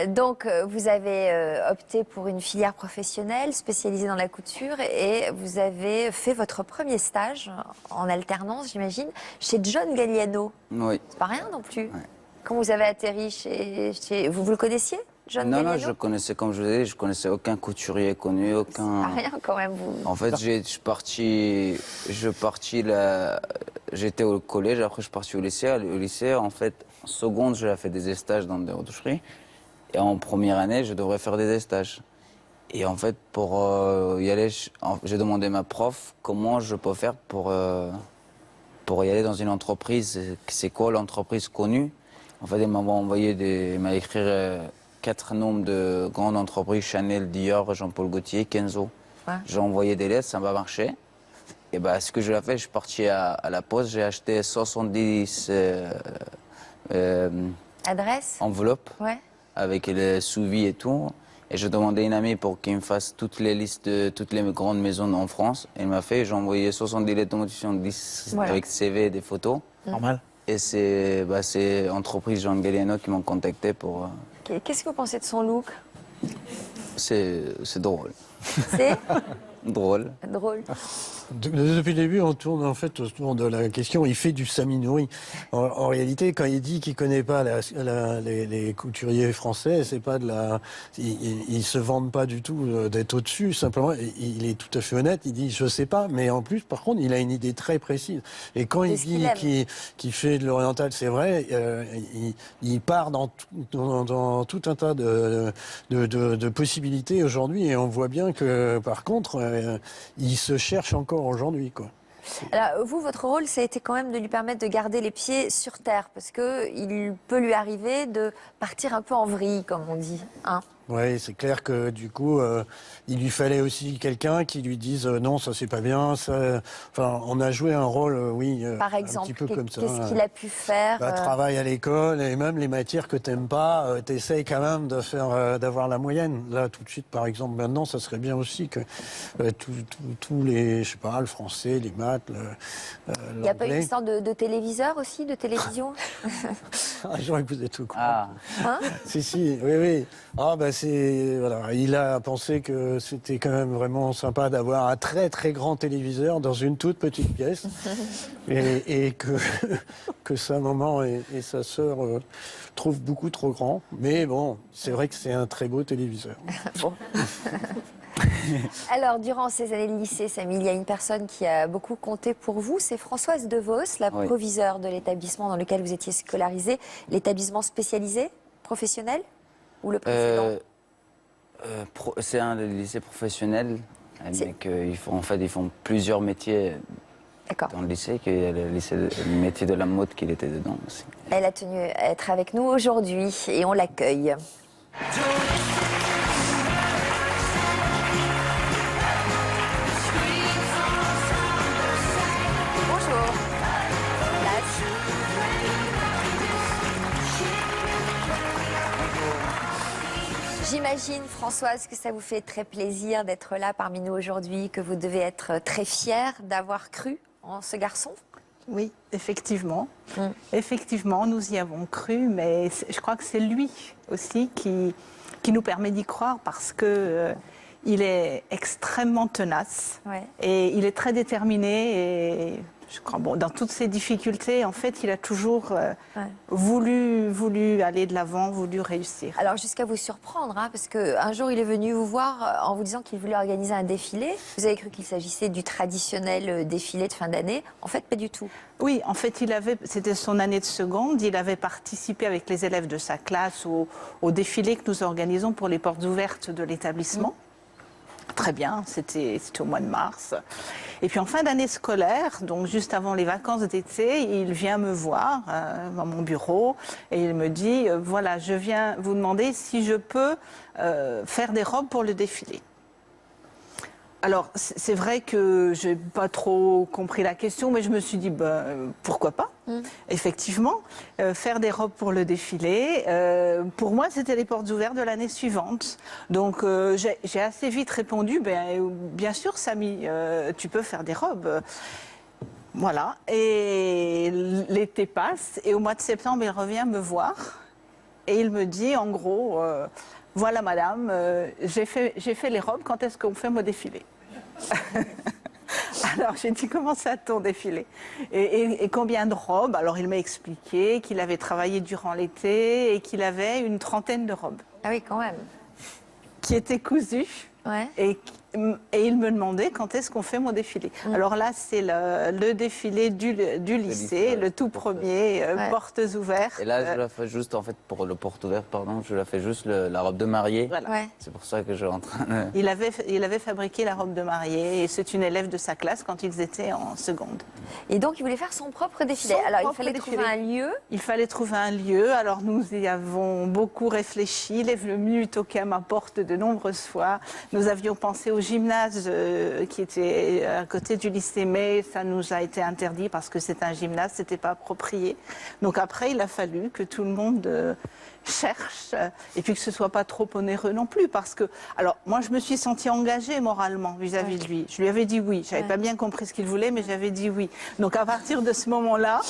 Donc, vous avez opté pour une filière professionnelle spécialisée dans la couture et vous avez fait votre premier stage en alternance, j'imagine, chez John Galliano. Oui. C'est pas rien non plus. Ouais. Quand vous avez atterri chez... Vous le connaissiez, John Galliano? Non, je connaissais, comme je vous ai dit, je connaissais aucun couturier connu, aucun... C'est pas rien quand même, vous. En fait, j'étais au collège, après je suis parti au lycée. Au lycée, en fait, en seconde, j'ai fait des stages dans des retoucheries. Et en première année, je devrais faire des stages. Et en fait, pour y aller, j'ai demandé à ma prof comment je peux faire pour y aller dans une entreprise. C'est quoi l'entreprise connue? En fait, elle m'a écrit 4 noms de grandes entreprises, Chanel, Dior, Jean-Paul Gaultier, Kenzo. Ouais. J'ai envoyé des lettres, ça m'a marché. Et ce que je l'ai fait, je suis parti à la poste, j'ai acheté 70 enveloppes. Ouais. Avec les sous-vies et tout. Et je demandais à une amie pour qu'il me fasse toutes les listes de toutes les grandes maisons en France. Elle m'a fait, j'ai envoyé 70 lettres de motivation, 10 avec CV et des photos. Normal. Et c'est entreprise Jean Galliano qui m'ont contacté pour... Qu'est-ce que vous pensez de son look? C'est drôle. C'est Drôle. drôle. Depuis le début, on tourne en fait autour de la question. Il fait du Sami Nouri. En réalité, quand il dit qu'il connaît pas les couturiers français, c'est pas de la. Ils se vendent pas du tout d'être au-dessus. Simplement, il est tout à fait honnête. Il dit je sais pas, mais en plus, par contre, il a une idée très précise. Et quand il dit qu'il fait de l'oriental, c'est vrai. Il part dans tout un tas de possibilités aujourd'hui, et on voit bien que par contre, il se cherche encore aujourd'hui, quoi. Alors, vous, votre rôle, ça a été quand même de lui permettre de garder les pieds sur terre, parce qu'il peut lui arriver de partir un peu en vrille, comme on dit. Hein? Oui, c'est clair que du coup, il lui fallait aussi quelqu'un qui lui dise non, ça c'est pas bien. Ça... Enfin, on a joué un rôle, oui, par exemple, un petit peu comme ça. Qu'est-ce qu'il a pu faire Travail à l'école, et même les matières que t'aimes pas, t'essayes quand même de faire, d'avoir la moyenne. Là, tout de suite, par exemple, maintenant, ça serait bien aussi que tous les, je sais pas, le français, les maths, il n'y a pas une histoire de téléviseur aussi, de télévision? Je vois que vous êtes au courant. Ah. Hein? Si, oui. Ah, voilà, il a pensé que c'était quand même vraiment sympa d'avoir un très très grand téléviseur dans une toute petite pièce et que sa maman et sa sœur trouvent beaucoup trop grand. Mais bon, c'est vrai que c'est un très beau téléviseur. Bon. Alors, durant ces années de lycée, Samy, il y a une personne qui a beaucoup compté pour vous, c'est Françoise DeVos, la proviseure de l'établissement dans lequel vous étiez scolarisé, l'établissement spécialisé, professionnel ou le précédent? C'est un lycée professionnel, mais ils font plusieurs métiers dans le lycée, qu'il y a le métier de la mode qu'il était dedans aussi. Elle a tenu à être avec nous aujourd'hui et on l'accueille. Bonjour. J'imagine, Françoise, que ça vous fait très plaisir d'être là parmi nous aujourd'hui, que vous devez être très fière d'avoir cru en ce garçon. Oui, effectivement. Effectivement, nous y avons cru, mais je crois que c'est lui aussi qui nous permet d'y croire parce que il est extrêmement tenace et il est très déterminé et je crois, dans toutes ces difficultés, en fait, il a toujours voulu aller de l'avant, voulu réussir. Alors, jusqu'à vous surprendre, hein, parce qu'un jour, il est venu vous voir en vous disant qu'il voulait organiser un défilé. Vous avez cru qu'il s'agissait du traditionnel défilé de fin d'année. En fait, pas du tout. Oui, en fait, c'était son année de seconde. Il avait participé avec les élèves de sa classe au défilé que nous organisons pour les portes ouvertes de l'établissement. Très bien, c'était au mois de mars. Et puis en fin d'année scolaire, donc juste avant les vacances d'été, il vient me voir dans mon bureau et il me dit voilà, je viens vous demander si je peux faire des robes pour le défilé. Alors, c'est vrai que je n'ai pas trop compris la question, mais je me suis dit, pourquoi pas? Effectivement, faire des robes pour le défilé, pour moi, c'était les portes ouvertes de l'année suivante. Donc, j'ai assez vite répondu, bien sûr, Samy, tu peux faire des robes. Voilà, et l'été passe, et au mois de septembre, il revient me voir, et il me dit, en gros... voilà, madame, j'ai fait les robes, quand est-ce qu'on fait mon défilé? Alors, j'ai dit, comment ça, ton défilé? Et combien de robes? Alors, il m'a expliqué qu'il avait travaillé durant l'été et qu'il avait une 30aine de robes. Ah oui, quand même. Qui étaient cousues. Et il me demandait quand est-ce qu'on fait mon défilé. Alors là, c'est le défilé du lycée, le tout premier, portes ouvertes. Et là, je la fais juste, en fait, pour le porte ouverte, pardon, je la fais juste la robe de mariée. Voilà. C'est pour ça que je suis en train de... Il avait fabriqué la robe de mariée et c'est une élève de sa classe quand ils étaient en seconde. Et donc, il voulait faire son propre défilé. Alors, il fallait trouver un lieu. Il fallait trouver un lieu. Alors, nous y avons beaucoup réfléchi. Il est venu toquer à ma porte de nombreuses fois. Nous avions pensé au au gymnase qui était à côté du lycée, mais ça nous a été interdit parce que c'est un gymnase, c'était pas approprié. Donc après, il a fallu que tout le monde cherche et puis que ce soit pas trop onéreux non plus, parce que alors moi je me suis sentie engagée moralement vis-à-vis de lui. Je lui avais dit oui. J'avais pas bien compris ce qu'il voulait, mais j'avais dit oui. Donc à partir de ce moment-là,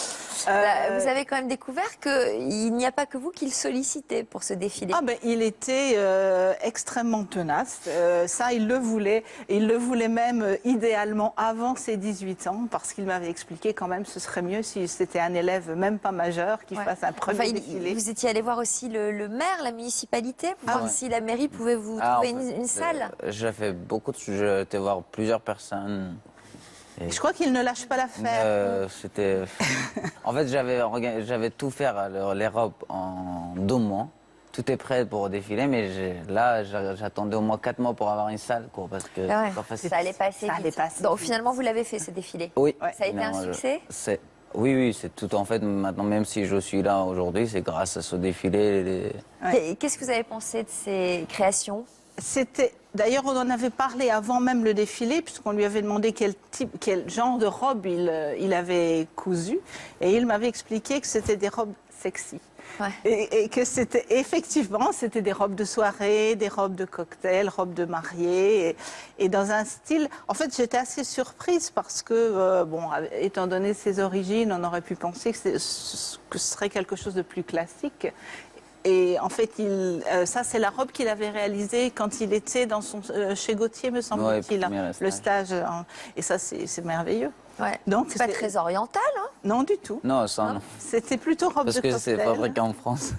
vous avez quand même découvert qu'il n'y a pas que vous qui le sollicitez pour ce défilé. Ah ben il était extrêmement tenace. Ça il le voulait. Il le voulait même idéalement avant ses 18 ans, parce qu'il m'avait expliqué quand même ce serait mieux si c'était un élève même pas majeur qui fasse un premier défilé. Vous étiez allé voir aussi le maire, la municipalité, pour voir si la mairie pouvait vous trouver une salle. J'ai fait beaucoup j'ai été voir plusieurs personnes. Je crois qu'il ne lâche pas l'affaire. En fait, j'avais tout fait, les robes en 2 mois. Tout est prêt pour défiler, mais là, j'attendais au moins 4 mois pour avoir une salle, quoi, parce que c'est pas facile. Ça allait passer vite. Donc finalement, vous l'avez fait, ce défilé. Oui. Ça a été un succès. Oui, c'est tout. En fait, maintenant, même si je suis là aujourd'hui, c'est grâce à ce défilé. Qu'est-ce que vous avez pensé de ces créations? D'ailleurs, on en avait parlé avant même le défilé, puisqu'on lui avait demandé quel genre de robe il avait cousu. Et il m'avait expliqué que c'était des robes sexy. Ouais. Et que c'était des robes de soirée, des robes de cocktail, robes de mariée, et dans un style. En fait, j'étais assez surprise parce que, étant donné ses origines, on aurait pu penser que ce serait quelque chose de plus classique. Et en fait, ça, c'est la robe qu'il avait réalisée quand il était chez Gaultier, me semble-t-il, le stage. Et ça, c'est merveilleux. Ouais. Donc, c'est pas très oriental, hein? Non, du tout. Non, ça non. C'était plutôt robe de cocktail. Parce que c'est fabriqué en France.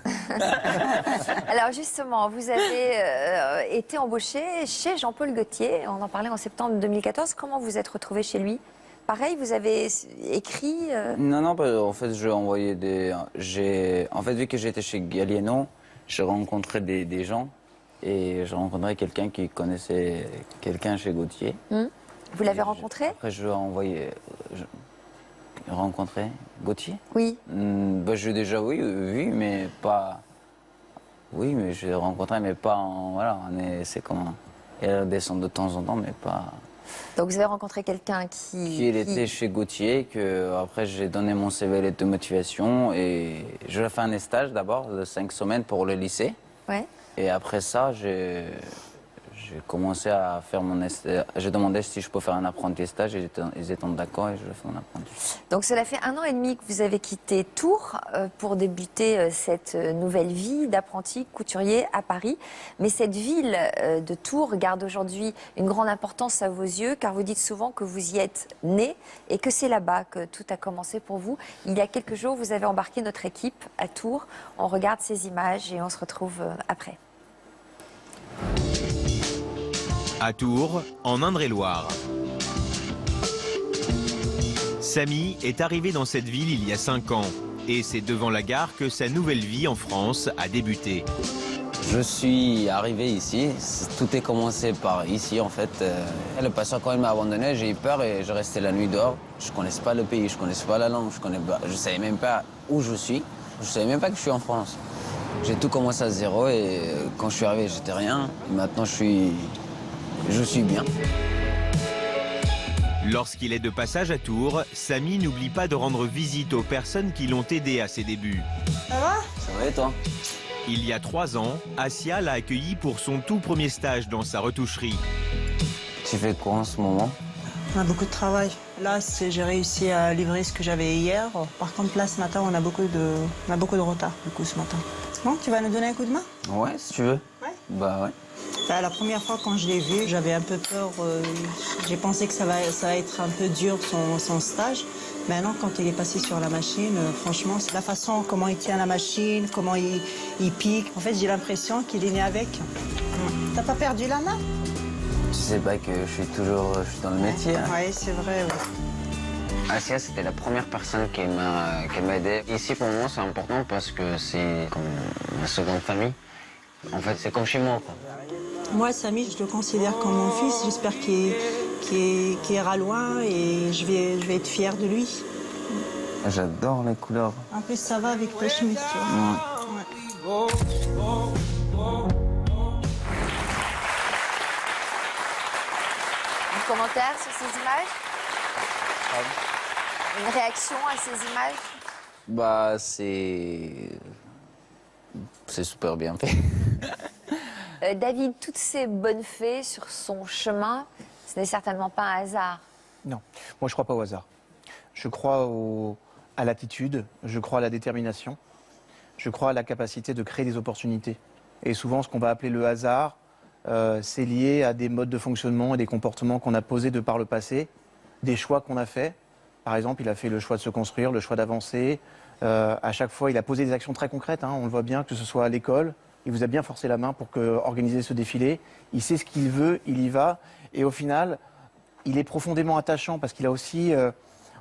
Alors justement, vous avez été embauché chez Jean-Paul Gaultier. On en parlait en septembre 2014. Comment vous êtes retrouvé chez lui? Pareil, vous avez écrit Non, en fait, j'ai envoyé En fait, vu que j'étais chez Gallieno, j'ai rencontré des gens et j'ai rencontré quelqu'un qui connaissait quelqu'un chez Gaultier. Vous l'avez rencontré? Après, je l'ai envoyé... Rencontré Gaultier? Oui. J'ai déjà vu, mais pas... Oui, mais je l'ai rencontré, mais pas en... Voilà, c'est comment... Elle descend de temps en temps, mais pas... Donc vous avez rencontré quelqu'un qui était chez Gaultier, que après j'ai donné mon CV, lettre de motivation, et je fait un stage d'abord de 5 semaines pour le lycée. Ouais. Et après ça, j'ai commencé à faire j'ai demandé si je peux faire un apprentissage, et ils étaient d'accord et je fais un apprentissage. Donc cela fait 1 an et demi que vous avez quitté Tours pour débuter cette nouvelle vie d'apprenti couturier à Paris. Mais cette ville de Tours garde aujourd'hui une grande importance à vos yeux, car vous dites souvent que vous y êtes né et que c'est là-bas que tout a commencé pour vous. Il y a quelques jours, vous avez embarqué notre équipe à Tours. On regarde ces images et on se retrouve après. À Tours, en Indre-et-Loire. Samy est arrivé dans cette ville il y a 5 ans. Et c'est devant la gare que sa nouvelle vie en France a débuté. Je suis arrivé ici, tout est commencé par ici en fait. Le patient quand il m'a abandonné, j'ai eu peur et je restais la nuit dehors. Je ne connaissais pas le pays, je ne connaissais pas la langue, je ne savais même pas où je suis. Je ne savais même pas que je suis en France. J'ai tout commencé à zéro et quand je suis arrivé, j'étais rien. Et maintenant, je suis bien. Lorsqu'il est de passage à Tours, Samy n'oublie pas de rendre visite aux personnes qui l'ont aidé à ses débuts. Ça va? Ça va et toi? Il y a 3 ans, Assia l'a accueilli pour son tout premier stage dans sa retoucherie. Tu fais quoi en ce moment? On a beaucoup de travail. Là, j'ai réussi à livrer ce que j'avais hier. Par contre, là, ce matin, on a beaucoup de retard, du coup, ce matin. Bon, tu vas nous donner un coup de main? Ouais, si tu veux. Ouais. Bah ouais. La première fois, quand je l'ai vu, j'avais un peu peur. J'ai pensé que ça va être un peu dur, son stage. Maintenant, quand il est passé sur la machine, franchement, c'est la façon comment il tient la machine, comment il pique. En fait, j'ai l'impression qu'il est né avec. T'as pas perdu la main? Tu sais pas que je suis dans le métier. Hein. Oui, c'est vrai, oui. Assia, c'était la première personne qui m'a aidé. Ici, pour moi, c'est important parce que c'est comme ma seconde famille. En fait, c'est comme chez moi, quoi. Moi, Samy, je le considère comme mon fils. J'espère qu'il ira loin et je vais être fière de lui. J'adore les couleurs. En plus, ça va avec ta chemise, tu vois. Ouais. commentaire sur ces images? Une réaction à ces images? Bah, c'est super bien fait. David, toutes ces bonnes fées sur son chemin, ce n'est certainement pas un hasard. Non, moi je crois pas au hasard. Je crois à l'attitude, je crois à la détermination, je crois à la capacité de créer des opportunités. Et souvent, ce qu'on va appeler le hasard, c'est lié à des modes de fonctionnement et des comportements qu'on a posés de par le passé, des choix qu'on a faits. Par exemple, il a fait le choix de se construire, le choix d'avancer. À chaque fois, il a posé des actions très concrètes. On le voit bien, que ce soit à l'école. Il vous a bien forcé la main pour organiser ce défilé. Il sait ce qu'il veut, il y va. Et au final, il est profondément attachant parce qu'il a aussi,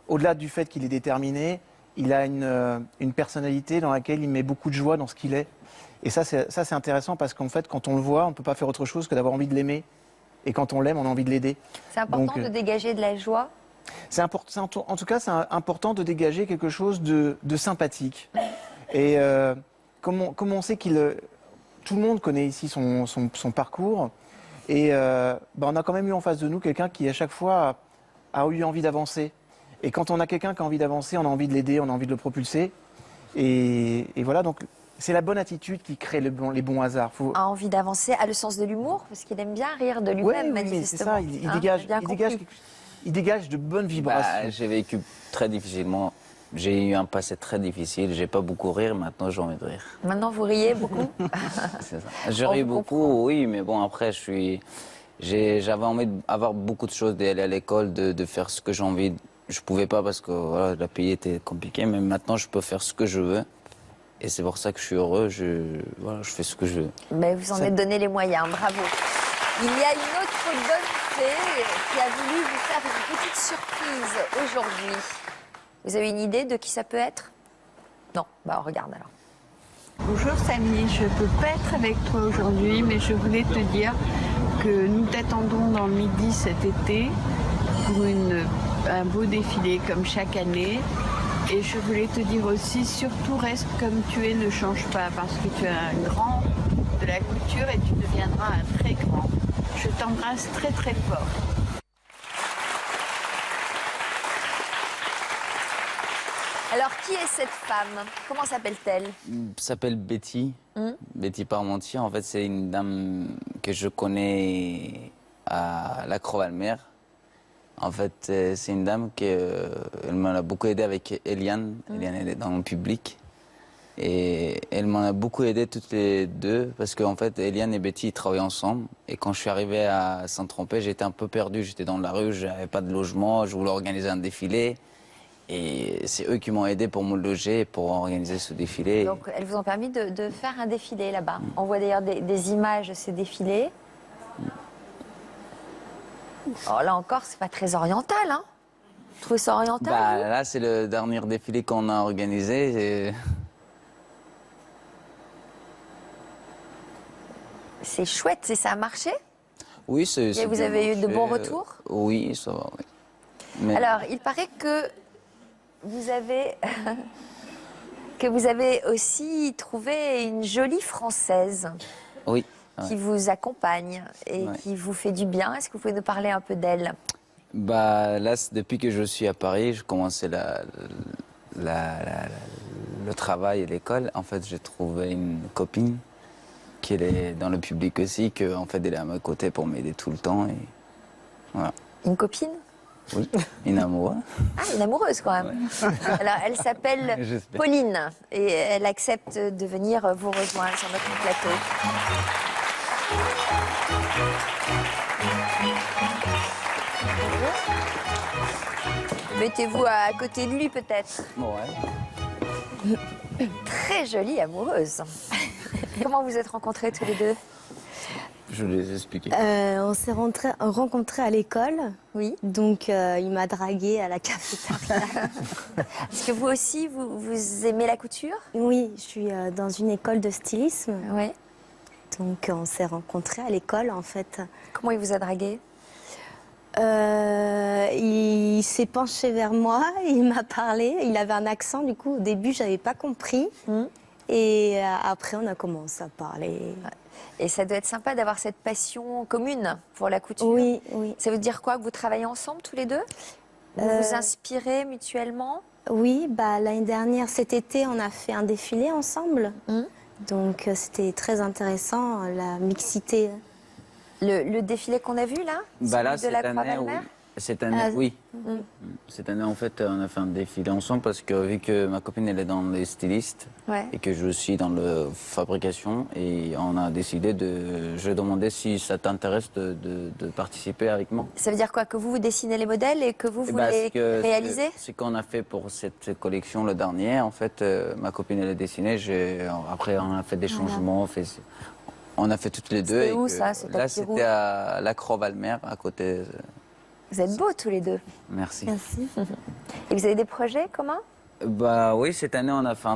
au-delà du fait qu'il est déterminé, il a une personnalité dans laquelle il met beaucoup de joie dans ce qu'il est. Et ça, c'est intéressant parce qu'en fait, quand on le voit, on ne peut pas faire autre chose que d'avoir envie de l'aimer. Et quand on l'aime, on a envie de l'aider. C'est important de dégager de la joie? En tout cas, c'est important de dégager quelque chose de sympathique. Et comme on sait tout le monde connaît ici son parcours, et on a quand même eu en face de nous quelqu'un qui, à chaque fois, a eu envie d'avancer. Et quand on a quelqu'un qui a envie d'avancer, on a envie de l'aider, on a envie de le propulser. Et voilà, donc c'est la bonne attitude qui crée les bons hasards. A envie d'avancer, a le sens de l'humour, parce qu'il aime bien rire de lui-même, manifestement. Oui, c'est ça, il dégage de bonnes vibrations. J'ai vécu très difficilement. J'ai eu un passé très difficile. J'ai pas beaucoup rire. Maintenant, j'ai envie de rire. Maintenant, vous riez beaucoup? C'est ça. Je ris beaucoup, oui, mais bon, après, j'avais envie d'avoir beaucoup de choses, d'aller à l'école, de faire ce que j'ai envie. Je pouvais pas parce que voilà, la pays était compliqué, mais maintenant, je peux faire ce que je veux. Et c'est pour ça que je suis heureux. Je fais ce que je veux. Mais vous en êtes donné les moyens. Bravo. Il y a une autre bonne fée qui a voulu vous faire une petite surprise aujourd'hui. Vous avez une idée de qui ça peut être? Non, on regarde alors. Bonjour Samy, je ne peux pas être avec toi aujourd'hui, mais je voulais te dire que nous t'attendons dans le Midi cet été pour un beau défilé comme chaque année. Et je voulais te dire aussi, surtout reste comme tu es, ne change pas, parce que tu es un grand de la couture et tu deviendras un très grand. Je t'embrasse très très fort. Alors, qui est cette femme? Comment s'appelle-t-elle? Elle s'appelle Betty. Betty Parmentier. En fait, c'est une dame que je connais à la Croix-Valmer. En fait, c'est une dame qui m'a beaucoup aidé avec Eliane. Eliane, elle est dans le public. Et elle m'en a beaucoup aidé toutes les deux parce qu'en fait, Eliane et Betty ils travaillaient ensemble. Et quand je suis arrivé à Saint-Tropez, j'étais un peu perdu. J'étais dans la rue, je n'avais pas de logement, je voulais organiser un défilé. Et c'est eux qui m'ont aidé pour me loger, pour organiser ce défilé. Donc, elles vous ont permis de faire un défilé là-bas. On voit d'ailleurs des images de ces défilés. Oh, là encore, c'est pas très oriental, hein? Vous trouvez ça oriental? Là, c'est le dernier défilé qu'on a organisé. C'est chouette, ça a marché? Oui, c'est Et vous avez eu de bons retours? Oui, ça va, oui. Mais... Alors, il paraît que vous avez aussi trouvé une jolie Française. Oui. Qui vous accompagne et qui vous fait du bien. Est-ce que vous pouvez nous parler un peu d'elle? Là, depuis que je suis à Paris, je commençais le travail et l'école. En fait, j'ai trouvé une copine qui est dans le public aussi, que en fait, elle est à mes côtés pour m'aider tout le temps. Et voilà. Une copine? Oui, une amoureuse. Ah, une amoureuse quand même. Ouais. Alors, elle s'appelle Pauline et elle accepte de venir vous rejoindre sur notre plateau. Mettez-vous à côté de lui peut-être. Ouais. Très jolie amoureuse. Comment vous êtes rencontrés tous les deux? Je vais les expliquer. On s'est rencontrés à l'école. Oui. Donc, il m'a draguée à la cafétéria. Est-ce que vous aussi, vous aimez la couture? Oui, je suis dans une école de stylisme. Oui. Donc, on s'est rencontrés à l'école, en fait. Comment il vous a dragué? Il s'est penché vers moi, il m'a parlé. Il avait un accent, du coup, au début, je n'avais pas compris. Et après, on a commencé à parler. Et ça doit être sympa d'avoir cette passion commune pour la couture. Oui, oui. Ça veut dire quoi, que vous travaillez ensemble tous les deux? Vous vous inspirez mutuellement? Oui, l'année dernière, cet été, on a fait un défilé ensemble. Donc c'était très intéressant, la mixité. Le défilé qu'on a vu là, Là, celui de la Croix-Valmer? Cette année, oui. Cette année, en fait, on a fait un défilé ensemble parce que vu que ma copine, elle est dans les stylistes et que je suis dans la fabrication, et on a décidé je lui ai demandé si ça t'intéresse de participer avec moi. Ça veut dire quoi? Que vous dessinez les modèles et que vous les réalisez? C'est ce qu'on a fait pour cette collection le dernier. En fait, ma copine, elle a dessiné. Après, on a fait des changements. On a fait toutes les deux. C'était où ça? Là, c'était à la Croix-Valmer, à côté. Vous êtes beaux tous les deux. Merci. Merci. Et vous avez des projets communs? Oui, cette année, on a fait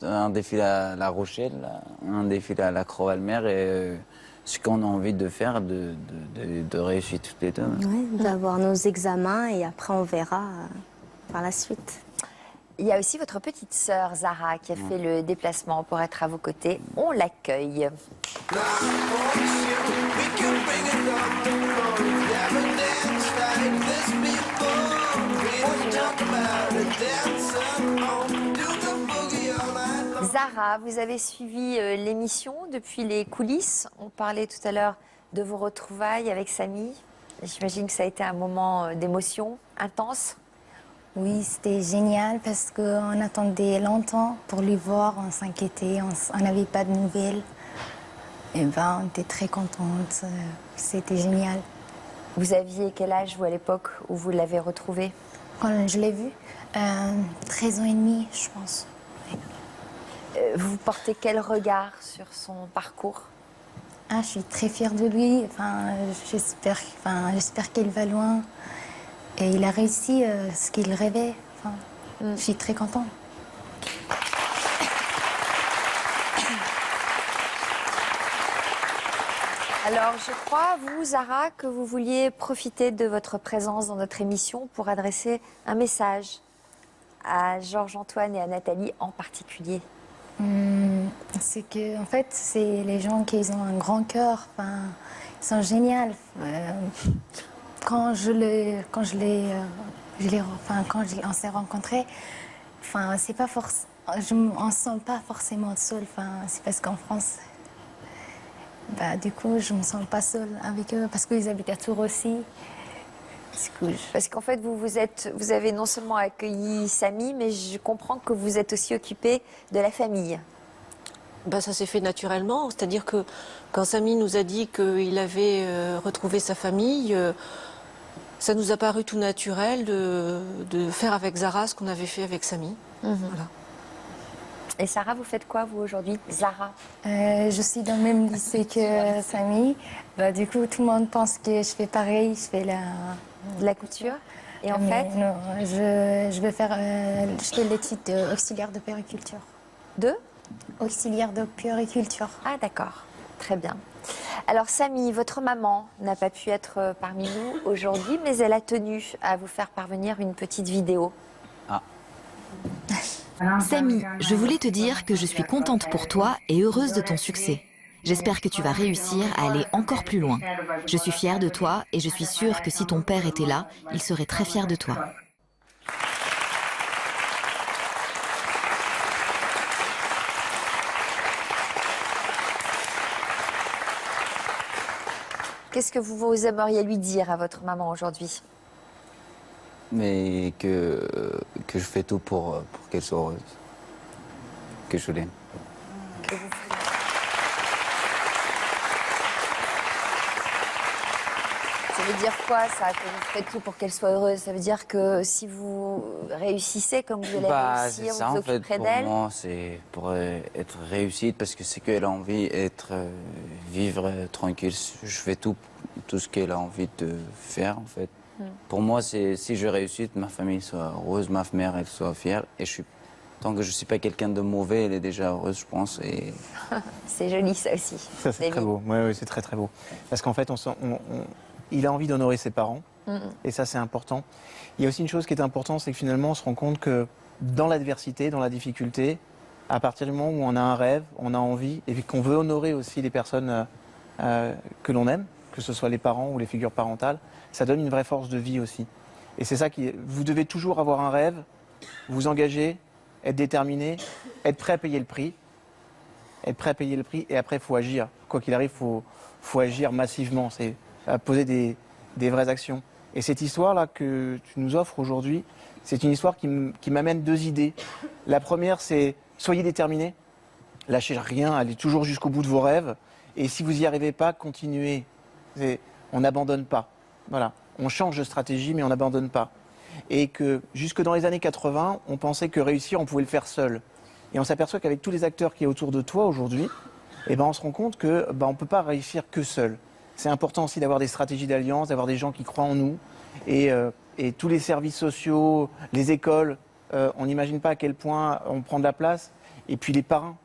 un défilé à La Rochelle, un défilé à la Croix-Valmer, et ce qu'on a envie de faire, de réussir toutes les deux. Oui, d'avoir nos examens et après on verra par la suite. Il y a aussi votre petite sœur Zara qui a fait le déplacement pour être à vos côtés. On l'accueille. Zara, vous avez suivi l'émission depuis les coulisses. On parlait tout à l'heure de vos retrouvailles avec Samy. J'imagine que ça a été un moment d'émotion intense. Oui, c'était génial parce qu'on attendait longtemps pour lui voir, on s'inquiétait, on n'avait pas de nouvelles. Et on était très contente, c'était génial. Vous aviez quel âge, vous, à l'époque où vous l'avez retrouvé? Quand je l'ai vu, 13 ans et demi, je pense. Vous portez quel regard sur son parcours? Je suis très fière de lui, j'espère qu'il va loin. Et il a réussi ce qu'il rêvait. Je suis très contente. Alors, je crois, vous, Zara, que vous vouliez profiter de votre présence dans notre émission pour adresser un message à Georges-Antoine et à Nathalie en particulier. C'est que, en fait, c'est les gens qui ont un grand cœur. Ils sont géniaux. Quand on s'est rencontrés, c'est pas on se sent pas forcément seul. C'est parce qu'en France, du coup, je me sens pas seule avec eux parce qu'ils habitent à Tours aussi. Parce qu'en fait, vous avez non seulement accueilli Samy, mais je comprends que vous êtes aussi occupée de la famille. Ça s'est fait naturellement, c'est-à-dire que quand Samy nous a dit qu'il avait retrouvé sa famille, ça nous a paru tout naturel de faire avec Zara ce qu'on avait fait avec Samy. Voilà. Et Sarah, vous faites quoi, vous, aujourd'hui? Zara? Je suis dans le même lycée que Samy. Du coup, tout le monde pense que je fais pareil, je fais de la couture. Et en fait? Non, je fais l'étude d'auxiliaire de puériculture. De? Auxiliaire de puériculture. Ah, d'accord. Très bien. Alors, Samy, votre maman n'a pas pu être parmi nous aujourd'hui, mais elle a tenu à vous faire parvenir une petite vidéo. Samy, je voulais te dire que je suis contente pour toi et heureuse de ton succès. J'espère que tu vas réussir à aller encore plus loin. Je suis fière de toi et je suis sûre que si ton père était là, il serait très fier de toi. Qu'est-ce que vous aimeriez lui dire à votre maman aujourd'hui? Mais que je fais tout pour qu'elle soit heureuse. Que je l'aime. Ça veut dire quoi, ça, que vous faites tout pour qu'elle soit heureuse? Ça veut dire que si vous réussissez comme vous allez réussir, ça, vous vous en fait, occuperez d'elle? pour moi, c'est pour être réussite, parce que c'est qu'elle a envie vivre tranquille. Je fais tout ce qu'elle a envie de faire, en fait. Pour moi, si je réussis, ma famille soit heureuse, ma mère, elle soit fière. Et tant que je ne suis pas quelqu'un de mauvais, elle est déjà heureuse, je pense. Et... C'est joli, ça aussi. Ça, c'est très beau. Oui, c'est très, très beau. Parce qu'en fait, il a envie d'honorer ses parents. Et ça, c'est important. Il y a aussi une chose qui est importante, c'est que finalement, on se rend compte que dans l'adversité, dans la difficulté, À partir du moment où on a un rêve, on a envie, et puis qu'on veut honorer aussi les personnes que l'on aime, que ce soit les parents ou les figures parentales, ça donne une vraie force de vie aussi. Et c'est ça qui... Vous devez toujours avoir un rêve, vous engager, être déterminé, être prêt à payer le prix. Être prêt à payer le prix, et après, il faut agir. Quoi qu'il arrive, il faut agir massivement, c'est poser des vraies actions. Et cette histoire-là que tu nous offres aujourd'hui, c'est une histoire qui m'amène 2 idées. La première, c'est soyez déterminés, lâchez rien, allez toujours jusqu'au bout de vos rêves. Et si vous n'y arrivez pas, continuez. On n'abandonne pas. Voilà. On change de stratégie, mais on n'abandonne pas. Et que jusque dans les années 80, on pensait que réussir, on pouvait le faire seul. Et on s'aperçoit qu'avec tous les acteurs qui sont autour de toi aujourd'hui, on se rend compte qu'on ne peut pas réussir que seul. C'est important aussi d'avoir des stratégies d'alliance, d'avoir des gens qui croient en nous. Et tous les services sociaux, les écoles, on n'imagine pas à quel point on prend de la place. Et puis les parrains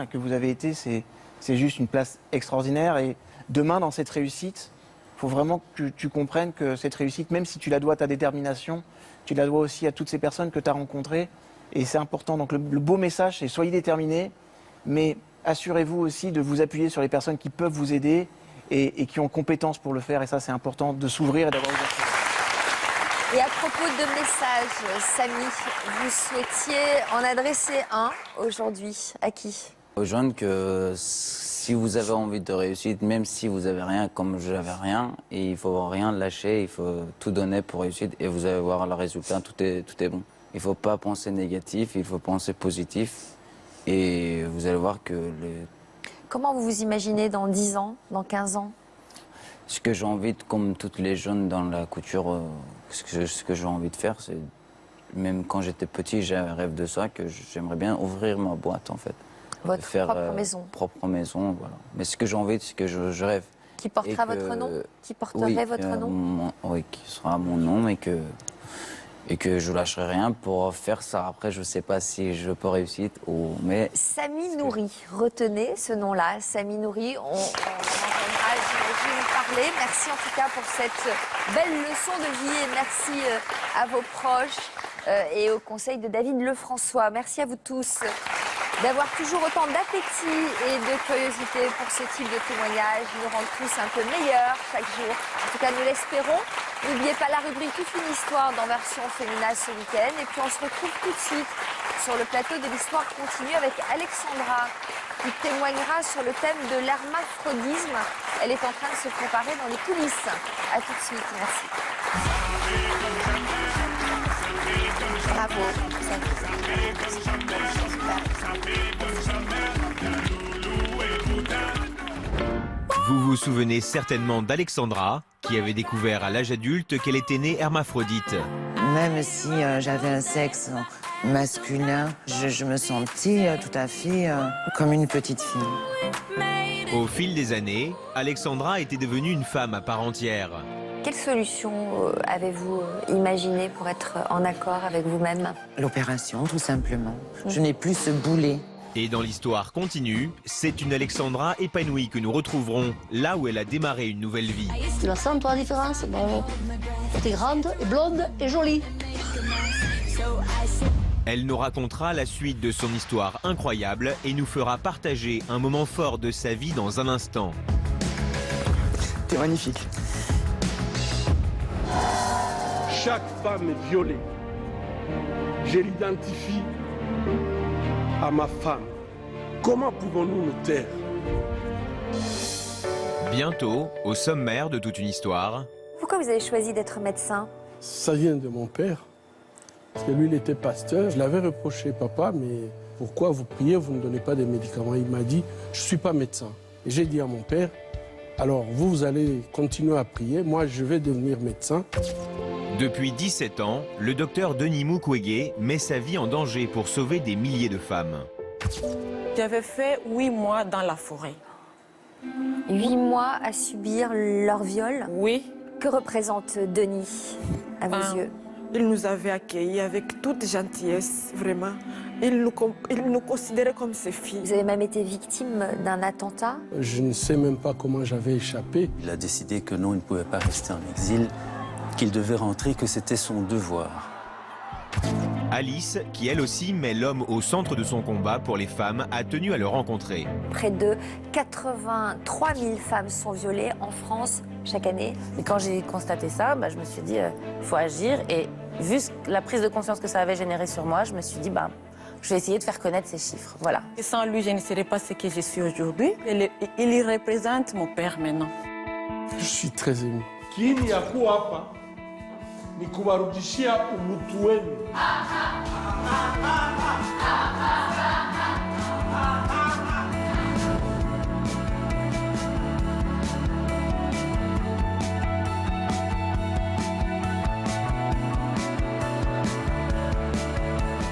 que vous avez été, c'est juste une place extraordinaire. Et demain, dans cette réussite, il faut vraiment que tu comprennes que cette réussite, même si tu la dois à ta détermination, tu la dois aussi à toutes ces personnes que tu as rencontrées. Et c'est important. Donc le beau message, c'est soyez déterminés, mais assurez-vous aussi de vous appuyer sur les personnes qui peuvent vous aider et qui ont compétence pour le faire. Et ça, c'est important de s'ouvrir et d'avoir ouverture. Et à propos de messages, Samy, vous souhaitiez en adresser un aujourd'hui. À qui? Aux jeunes que si vous avez envie de réussir, même si vous avez rien, comme je n'avais rien, et il faut rien lâcher, il faut tout donner pour réussir et vous allez voir le résultat, tout est bon. Il ne faut pas penser négatif, il faut penser positif et vous allez voir que... Comment vous vous imaginez dans 10 ans, dans 15 ans? Ce que j'ai envie, comme toutes les jeunes dans la couture, ce que j'ai envie de faire, c'est... Même quand j'étais petit, j'ai un rêve de ça, que j'aimerais bien ouvrir ma boîte en fait. Votre propre maison. Propre maison, voilà. Mais ce que j'ai envie, c'est que je rêve. Qui portera votre nom? Qui porterait votre nom? Oui, qui sera mon nom et que je lâcherai rien pour faire ça. Après, je ne sais pas si je peux réussir ou... Mais... Samy Nouri, retenez ce nom-là, Samy Nouri. On entendra, j'imagine, parler. Merci en tout cas pour cette belle leçon de vie et merci à vos proches et au conseil de David Lefrançois. Merci à vous tous d'avoir toujours autant d'appétit et de curiosité pour ce type de témoignage. Nous rend tous un peu meilleurs chaque jour. En tout cas, nous l'espérons. N'oubliez pas la rubrique Toute une histoire dans Version Fémina ce week-end. Et puis on se retrouve tout de suite sur le plateau de l'Histoire continue avec Alexandra qui témoignera sur le thème de l'hermaphrodisme. Elle est en train de se préparer dans les coulisses. A tout de suite. Merci. Bravo. Vous vous souvenez certainement d'Alexandra, qui avait découvert à l'âge adulte qu'elle était née hermaphrodite. Même si j'avais un sexe masculin, je me sentais tout à fait comme une petite fille. Au fil des années, Alexandra était devenue une femme à part entière. Quelle solution avez-vous imaginé pour être en accord avec vous-même? L'opération, tout simplement. Je n'ai plus ce boulet. Et dans l'histoire continue, c'est une Alexandra épanouie que nous retrouverons là où elle a démarré une nouvelle vie. Tu la sens, toi, la différence? Bon, t'es grande, et blonde et jolie. Elle nous racontera la suite de son histoire incroyable et nous fera partager un moment fort de sa vie dans un instant. T'es magnifique. Chaque femme est violée. Je l'identifie à ma femme. Comment pouvons-nous nous taire? Bientôt, au sommaire de Toute une histoire. Pourquoi vous avez choisi d'être médecin? Ça vient de mon père. Parce que lui, il était pasteur. Je l'avais reproché, papa, mais pourquoi vous priez, vous ne donnez pas des médicaments? Il m'a dit, je ne suis pas médecin. Et j'ai dit à mon père, alors vous allez continuer à prier, moi je vais devenir médecin. Depuis 17 ans, le docteur Denis Mukwege met sa vie en danger pour sauver des milliers de femmes. J'avais fait 8 mois dans la forêt. 8 mois à subir leur viol? Oui. Que représente Denis à vos yeux? Il nous avait accueillis avec toute gentillesse, vraiment. Il nous considérait comme ses filles. Vous avez même été victime d'un attentat? Je ne sais même pas comment j'avais échappé. Il a décidé que non, il ne pouvait pas rester en exil, qu'il devait rentrer, que c'était son devoir. Alice, qui elle aussi met l'homme au centre de son combat pour les femmes, a tenu à le rencontrer. Près de 83 000 femmes sont violées en France chaque année. Et quand j'ai constaté ça, je me suis dit, il faut agir. Et vu la prise de conscience que ça avait généré sur moi, je me suis dit, je vais essayer de faire connaître ces chiffres. Voilà. Et sans lui, je ne serais pas ce que je suis aujourd'hui. Il représente mon père maintenant. Je suis très ému. Kini ya kuwa hapa ni kuwarudishia umutu wenu.